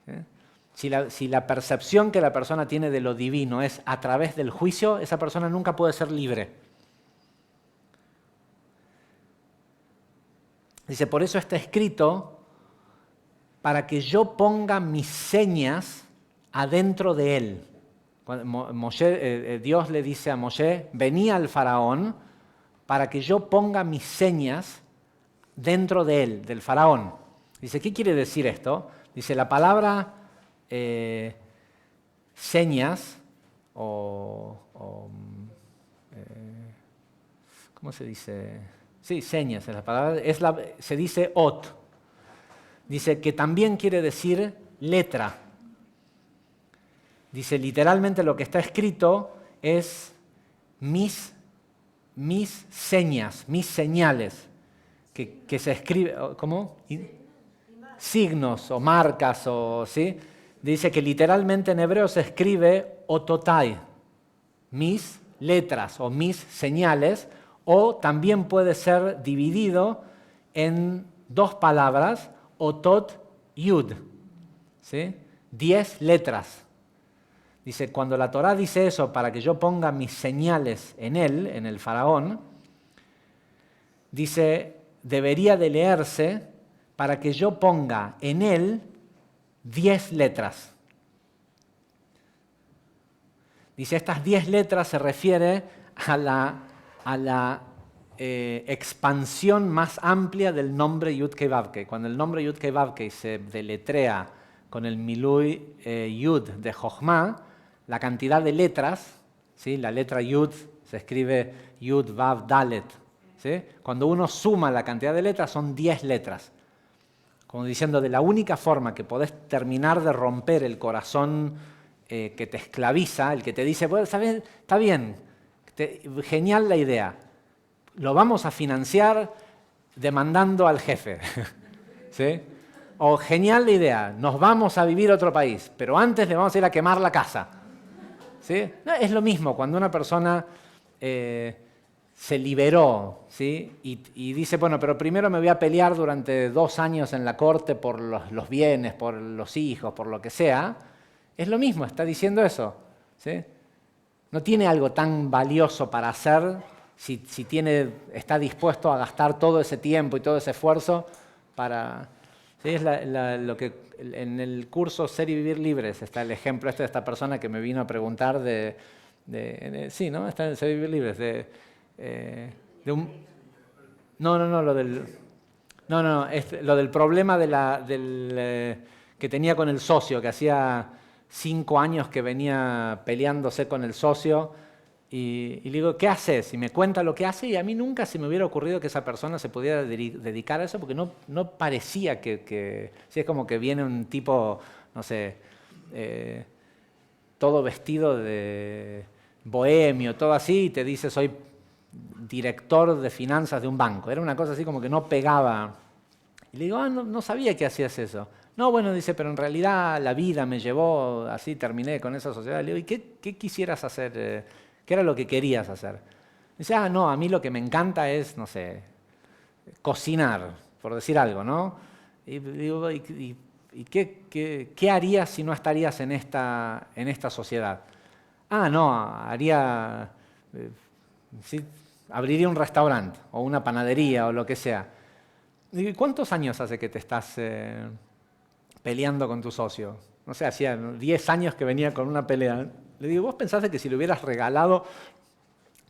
¿sí? Si la percepción que la persona tiene de lo divino es a través del juicio, esa persona nunca puede ser libre. Dice, por eso está escrito, para que yo ponga mis señas adentro de él. Dios le dice a Moshe, vení al faraón para que yo ponga mis señas dentro de él, del faraón. Dice, ¿qué quiere decir esto? Dice, la palabra señas ¿cómo se dice? Sí, señas es la palabra, se dice ot. Dice que también quiere decir letra. Dice, literalmente lo que está escrito es mis señas, mis señales, que se escribe, ¿cómo? Signos o marcas, ¿sí? Dice que literalmente en hebreo se escribe ototai, mis letras o mis señales, o también puede ser dividido en dos palabras, otot yud, ¿sí? 10 letras. Dice, cuando la Torá dice eso, para que yo ponga mis señales en él, en el faraón, dice, debería de leerse para que yo ponga en él 10 letras. Dice, estas 10 letras se refiere a la expansión más amplia del nombre Yud-Kei-Vav-Kei. Cuando el nombre Yud-Kei-Vav-Kei se deletrea con el Milui Yud de Jochma, la cantidad de letras, ¿sí? La letra Yud se escribe Yud, Vav, Dalet. ¿Sí? Cuando uno suma la cantidad de letras son 10 letras. Como diciendo, de la única forma que podés terminar de romper el corazón que te esclaviza, el que te dice, bueno, ¿sabes? Está bien, genial la idea, lo vamos a financiar demandando al jefe. ¿Sí? O genial la idea, nos vamos a vivir a otro país, pero antes le vamos a ir a quemar la casa. ¿Sí? No, es lo mismo cuando una persona se liberó, ¿sí? Y dice, bueno, pero primero me voy a pelear durante 2 años en la corte por los bienes, por los hijos, por lo que sea, es lo mismo, está diciendo eso, ¿sí? No tiene algo tan valioso para hacer si está dispuesto a gastar todo ese tiempo y todo ese esfuerzo para... ¿sí? Es lo que en el curso Ser y Vivir Libres está el ejemplo de esta persona que me vino a preguntar sí, ¿no? Está en Ser y Vivir Libres, de un... No, lo del... No, lo del problema que tenía con el socio, que hacía 5 años que venía peleándose con el socio y le digo, ¿qué haces? Y me cuenta lo que hace y a mí nunca se me hubiera ocurrido que esa persona se pudiera dedicar a eso porque no parecía que sí, es como que viene un tipo, no sé, todo vestido de bohemio, todo así, y te dice, soy director de finanzas de un banco. Era una cosa así como que no pegaba. Y le digo, no sabía que hacías eso. No, bueno, dice, pero en realidad la vida me llevó, así terminé con esa sociedad. Le digo, ¿y qué quisieras hacer? ¿Qué era lo que querías hacer? Dice, no, a mí lo que me encanta es, no sé, cocinar, por decir algo, ¿no? Y digo, ¿y qué harías si no estarías en esta sociedad? No, haría, sí, abriría un restaurante o una panadería o lo que sea. Digo, ¿y cuántos años hace que te estás peleando con tu socio? No sé, hacía 10 años que venía con una pelea. Le digo, ¿vos pensaste que si le hubieras regalado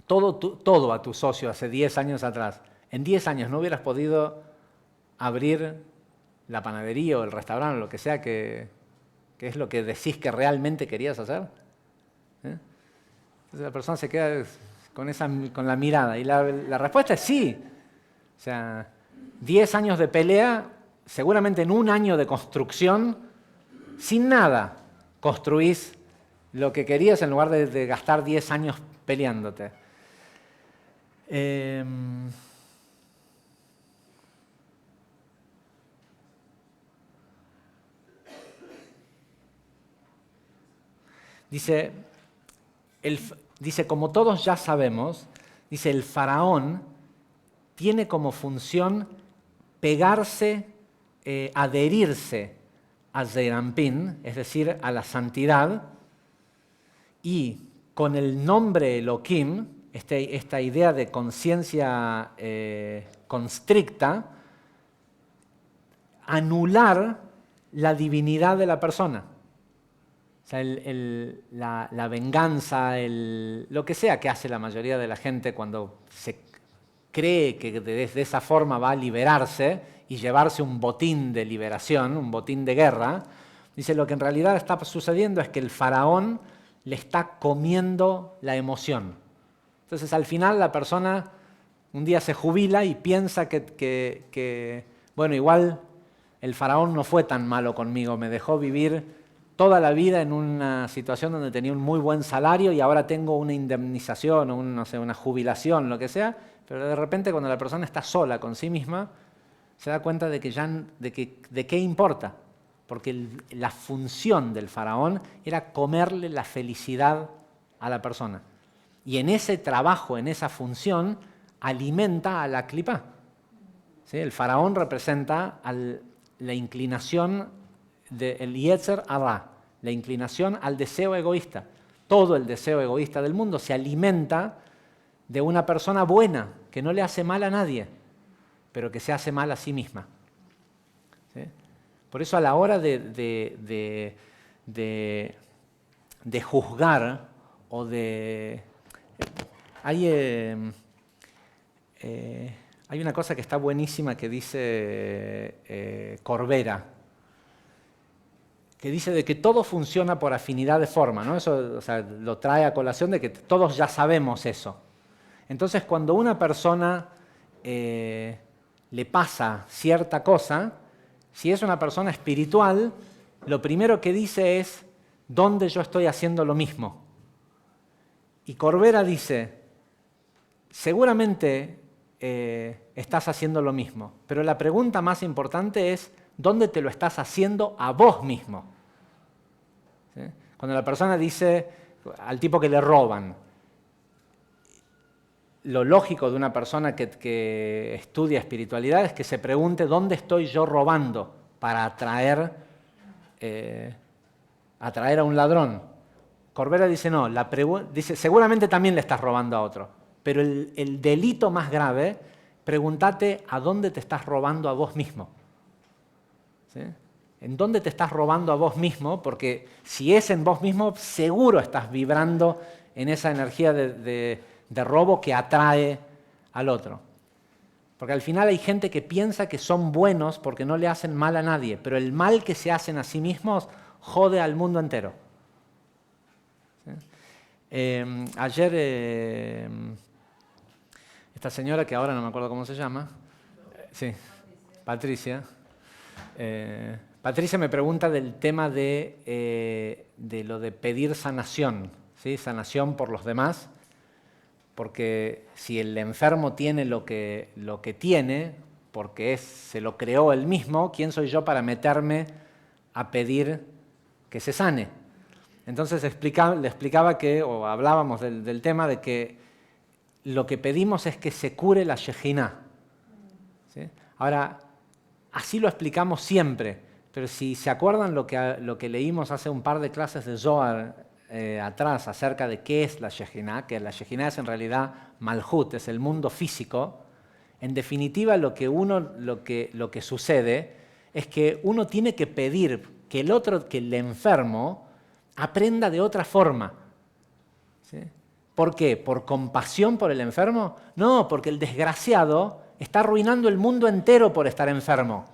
todo a tu socio hace 10 años atrás, en 10 años no hubieras podido abrir la panadería o el restaurante o lo que sea que es lo que decís que realmente querías hacer? Entonces la persona se queda con la mirada y la respuesta es sí. O sea, 10 años de pelea, seguramente en 1 año de construcción, sin nada, construís lo que querías en lugar de gastar 10 años peleándote. Dice, como todos ya sabemos, dice, el faraón tiene como función pegarse, adherirse a Zeir Anpin, es decir, a la santidad, y con el nombre Elohim, esta idea de conciencia constricta, anular la divinidad de la persona. O sea, la venganza, lo que sea que hace la mayoría de la gente cuando se cree que de esa forma va a liberarse y llevarse un botín de liberación, un botín de guerra, dice, lo que en realidad está sucediendo es que el faraón le está comiendo la emoción. Entonces, al final, la persona un día se jubila y piensa que bueno, igual el faraón no fue tan malo conmigo, me dejó vivir toda la vida en una situación donde tenía un muy buen salario y ahora tengo una indemnización o no sé, una jubilación, lo que sea, pero de repente cuando la persona está sola con sí misma, se da cuenta de qué importa, porque la función del faraón era comerle la felicidad a la persona. Y en ese trabajo, en esa función, alimenta a la clipá. ¿Sí? El faraón representa la inclinación del Yetzer Hara, la inclinación al deseo egoísta. Todo el deseo egoísta del mundo se alimenta de una persona buena, que no le hace mal a nadie, pero que se hace mal a sí misma. ¿Sí? Por eso a la hora de juzgar o de... Hay una cosa que está buenísima que dice Corbera, que dice de que todo funciona por afinidad de forma, ¿no? Eso, o sea, lo trae a colación de que todos ya sabemos eso. Entonces, cuando una persona le pasa cierta cosa, si es una persona espiritual, lo primero que dice es, ¿dónde yo estoy haciendo lo mismo? Y Corbera dice, seguramente estás haciendo lo mismo, pero la pregunta más importante es, ¿dónde te lo estás haciendo a vos mismo? ¿Sí? Cuando la persona dice al tipo que le roban, lo lógico de una persona que estudia espiritualidad es que se pregunte dónde estoy yo robando para atraer a un ladrón. Corbera dice no, dice seguramente también le estás robando a otro, pero el delito más grave, pregúntate a dónde te estás robando a vos mismo. ¿Sí? ¿En dónde te estás robando a vos mismo? Porque si es en vos mismo, seguro estás vibrando en esa energía de robo que atrae al otro. Porque al final hay gente que piensa que son buenos porque no le hacen mal a nadie, pero el mal que se hacen a sí mismos jode al mundo entero. ¿Sí? Ayer, esta señora, que ahora no me acuerdo cómo se llama, sí, Patricia, Patricia me pregunta del tema de lo de pedir sanación, ¿sí? Sanación por los demás, porque si el enfermo tiene lo que tiene, porque se lo creó él mismo, ¿quién soy yo para meterme a pedir que se sane? Entonces le explicaba o hablábamos del tema de que lo que pedimos es que se cure la Shejinah, ¿sí? Ahora, así lo explicamos siempre, pero si se acuerdan lo que leímos hace un par de clases de Zohar atrás acerca de qué es la Shejinah, que la Shejinah es en realidad Malhut, es el mundo físico, en definitiva lo que sucede es que uno tiene que pedir que el enfermo aprenda de otra forma. ¿Sí? ¿Por qué? ¿Por compasión por el enfermo? No, porque el desgraciado está arruinando el mundo entero por estar enfermo.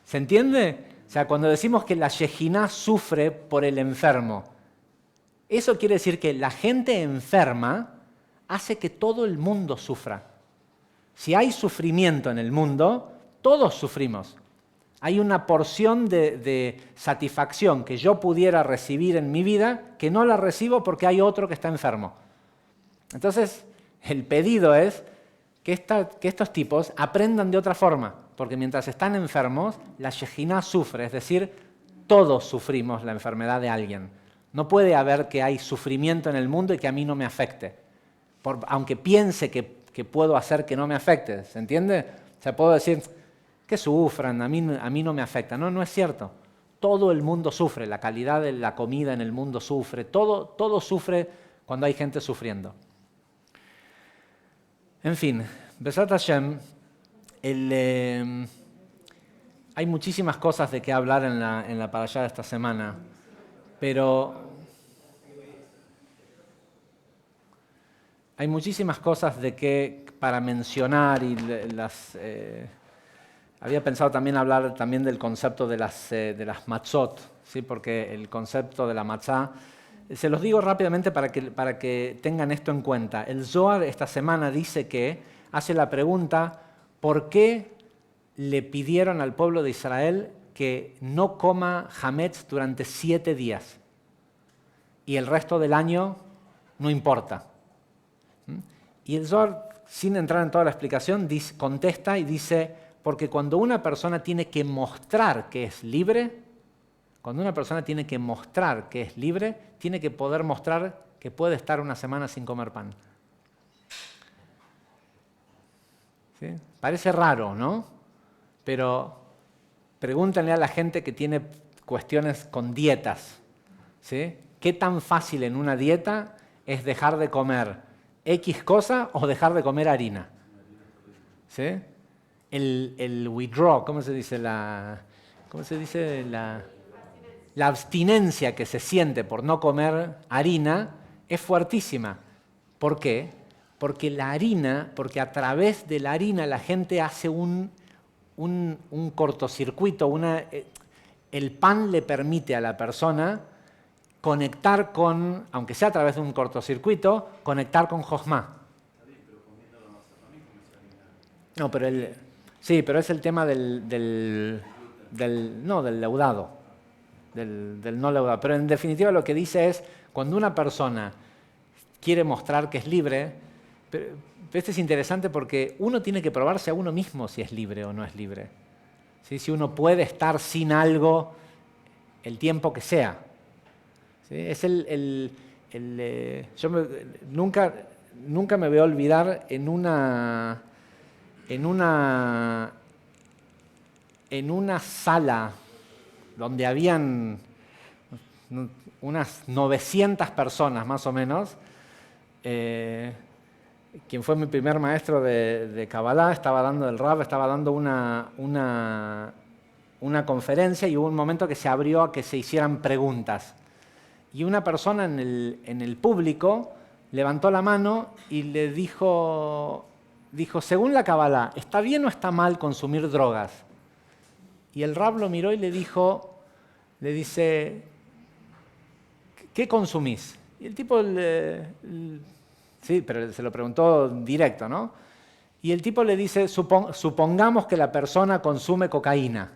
¿Se entiende? O sea, cuando decimos que la Shejinah sufre por el enfermo, eso quiere decir que la gente enferma hace que todo el mundo sufra. Si hay sufrimiento en el mundo, todos sufrimos. Hay una porción de satisfacción que yo pudiera recibir en mi vida que no la recibo porque hay otro que está enfermo. Entonces, el pedido es que estos tipos aprendan de otra forma, porque mientras están enfermos, la Shejinah sufre, es decir, todos sufrimos la enfermedad de alguien. No puede haber que hay sufrimiento en el mundo y que a mí no me afecte, aunque piense que puedo hacer que no me afecte, ¿se entiende? O sea, puedo decir que sufran, a mí no me afecta. No, no es cierto. Todo el mundo sufre, la calidad de la comida en el mundo sufre, todo sufre cuando hay gente sufriendo. En fin, Besat Hashem, hay muchísimas cosas de qué hablar en la parashá de esta semana, pero hay muchísimas cosas para mencionar y había pensado también hablar también del concepto de las matzot, ¿sí? Porque el concepto de la matzá, se los digo rápidamente para que tengan esto en cuenta. El Zohar esta semana hace la pregunta, ¿por qué le pidieron al pueblo de Israel que no coma hametz durante 7 días? Y el resto del año no importa. Y el Zohar, sin entrar en toda la explicación, contesta y dice, porque cuando una persona tiene que mostrar que es libre, tiene que poder mostrar que puede estar una semana sin comer pan. ¿Sí? Parece raro, ¿no? Pero pregúntenle a la gente que tiene cuestiones con dietas, ¿sí? ¿Qué tan fácil en una dieta es dejar de comer X cosa o dejar de comer harina? ¿Sí? El withdraw, ¿cómo se dice? La abstinencia que se siente por no comer harina es fuertísima. ¿Por qué? Porque a través de la harina la gente hace un cortocircuito, el pan le permite a la persona conectar aunque sea a través de un cortocircuito, conectar con Jochma. No, pero es el tema del leudado. Del no leudado. Pero en definitiva lo que dice es, cuando una persona quiere mostrar que es libre, pero esto es interesante porque uno tiene que probarse a uno mismo si es libre o no es libre. ¿Sí? Si uno puede estar sin algo el tiempo que sea. ¿Sí? Es nunca nunca me voy a olvidar en una sala donde habían unas 900 personas más o menos. Quien fue mi primer maestro de Kabbalah estaba dando, el Rav estaba dando una conferencia, y hubo un momento que se abrió a que se hicieran preguntas. Y una persona en el público levantó la mano y le dijo, según la Kabbalah, ¿está bien o está mal consumir drogas? Y el Rav lo miró y le dice, ¿qué consumís? Y el tipo, sí, pero se lo preguntó directo, ¿no? Y el tipo le dice, supongamos que la persona consume cocaína.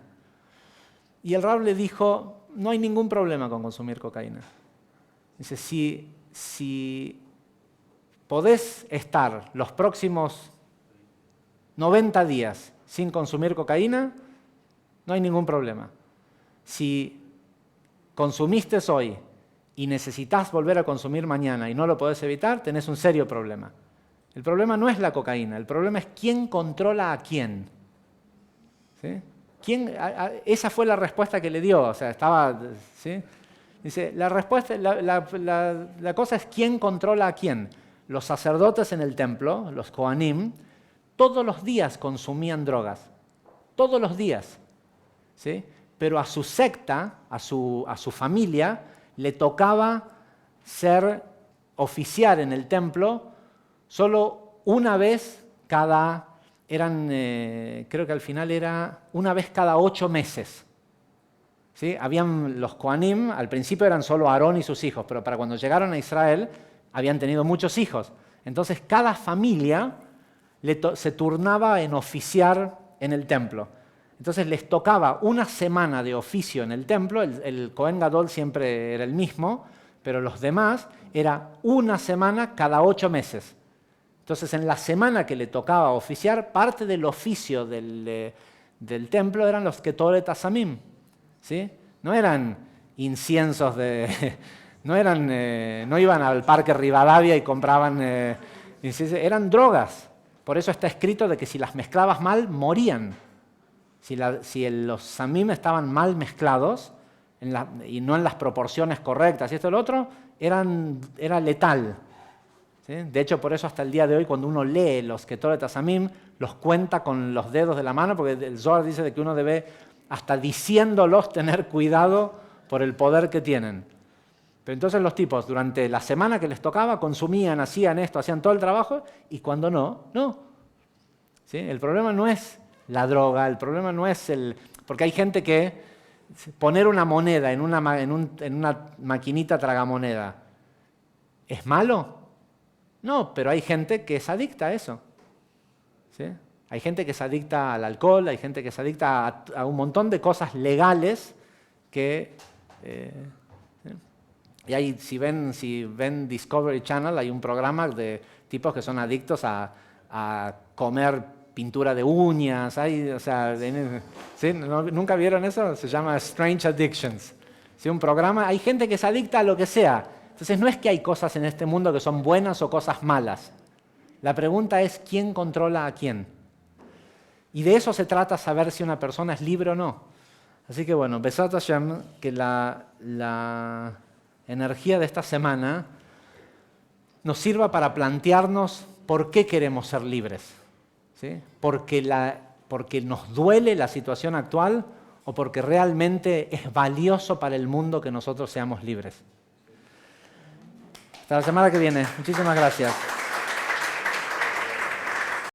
Y el Rav le dijo, no hay ningún problema con consumir cocaína. Dice, si podés estar los próximos 90 días sin consumir cocaína, no hay ningún problema. Si consumiste hoy y necesitas volver a consumir mañana y no lo podés evitar, tenés un serio problema. El problema no es la cocaína, el problema es quién controla a quién. ¿Sí? Esa fue la respuesta que le dio, o sea, estaba, ¿sí? Dice, la respuesta, la cosa es quién controla a quién. Los sacerdotes en el templo, los Kohanim, todos los días consumían drogas, todos los días, ¿sí? Pero a su secta, a su familia, le tocaba oficiar en el templo solo una vez creo que al final era una vez cada 8 meses. ¿Sí? Habían los Kohanim, al principio eran solo Aarón y sus hijos, pero para cuando llegaron a Israel habían tenido muchos hijos. Entonces cada familia se turnaba en oficiar en el templo. Entonces les tocaba una semana de oficio en el templo, el Kohen Gadol siempre era el mismo, pero los demás era una semana cada 8 meses. Entonces en la semana que le tocaba oficiar, parte del oficio del templo eran los Ketoret Asamim. ¿Sí? No eran inciensos no iban al Parque Rivadavia y compraban eran drogas. Por eso está escrito de que si las mezclabas mal, morían. Si los samim estaban mal mezclados y no en las proporciones correctas y esto y lo otro, era letal. ¿Sí? De hecho, por eso hasta el día de hoy, cuando uno lee los Ketoret Asamim, los cuenta con los dedos de la mano, porque el Zohar dice de que uno debe, hasta diciéndolos, tener cuidado por el poder que tienen. Pero entonces los tipos, durante la semana que les tocaba, consumían, hacían esto, hacían todo el trabajo, y cuando no. ¿Sí? El problema no es la droga, el problema no es porque hay gente que poner una moneda en una maquinita tragamoneda, ¿es malo? No, pero hay gente que es adicta a eso. ¿Sí? Hay gente que se adicta al alcohol, hay gente que se adicta a un montón de cosas legales que... y hay, si ven Discovery Channel, hay un programa de tipos que son adictos a comer pintura de uñas. ¿Sí? ¿Nunca vieron eso? Se llama Strange Addictions. ¿Sí? Un programa, hay gente que se adicta a lo que sea. Entonces no es que hay cosas en este mundo que son buenas o cosas malas. La pregunta es quién controla a quién. Y de eso se trata, saber si una persona es libre o no. Así que bueno, Besat Hashem, que la energía de esta semana nos sirva para plantearnos por qué queremos ser libres. ¿Sí? Porque nos duele la situación actual o porque realmente es valioso para el mundo que nosotros seamos libres. Hasta la semana que viene. Muchísimas gracias.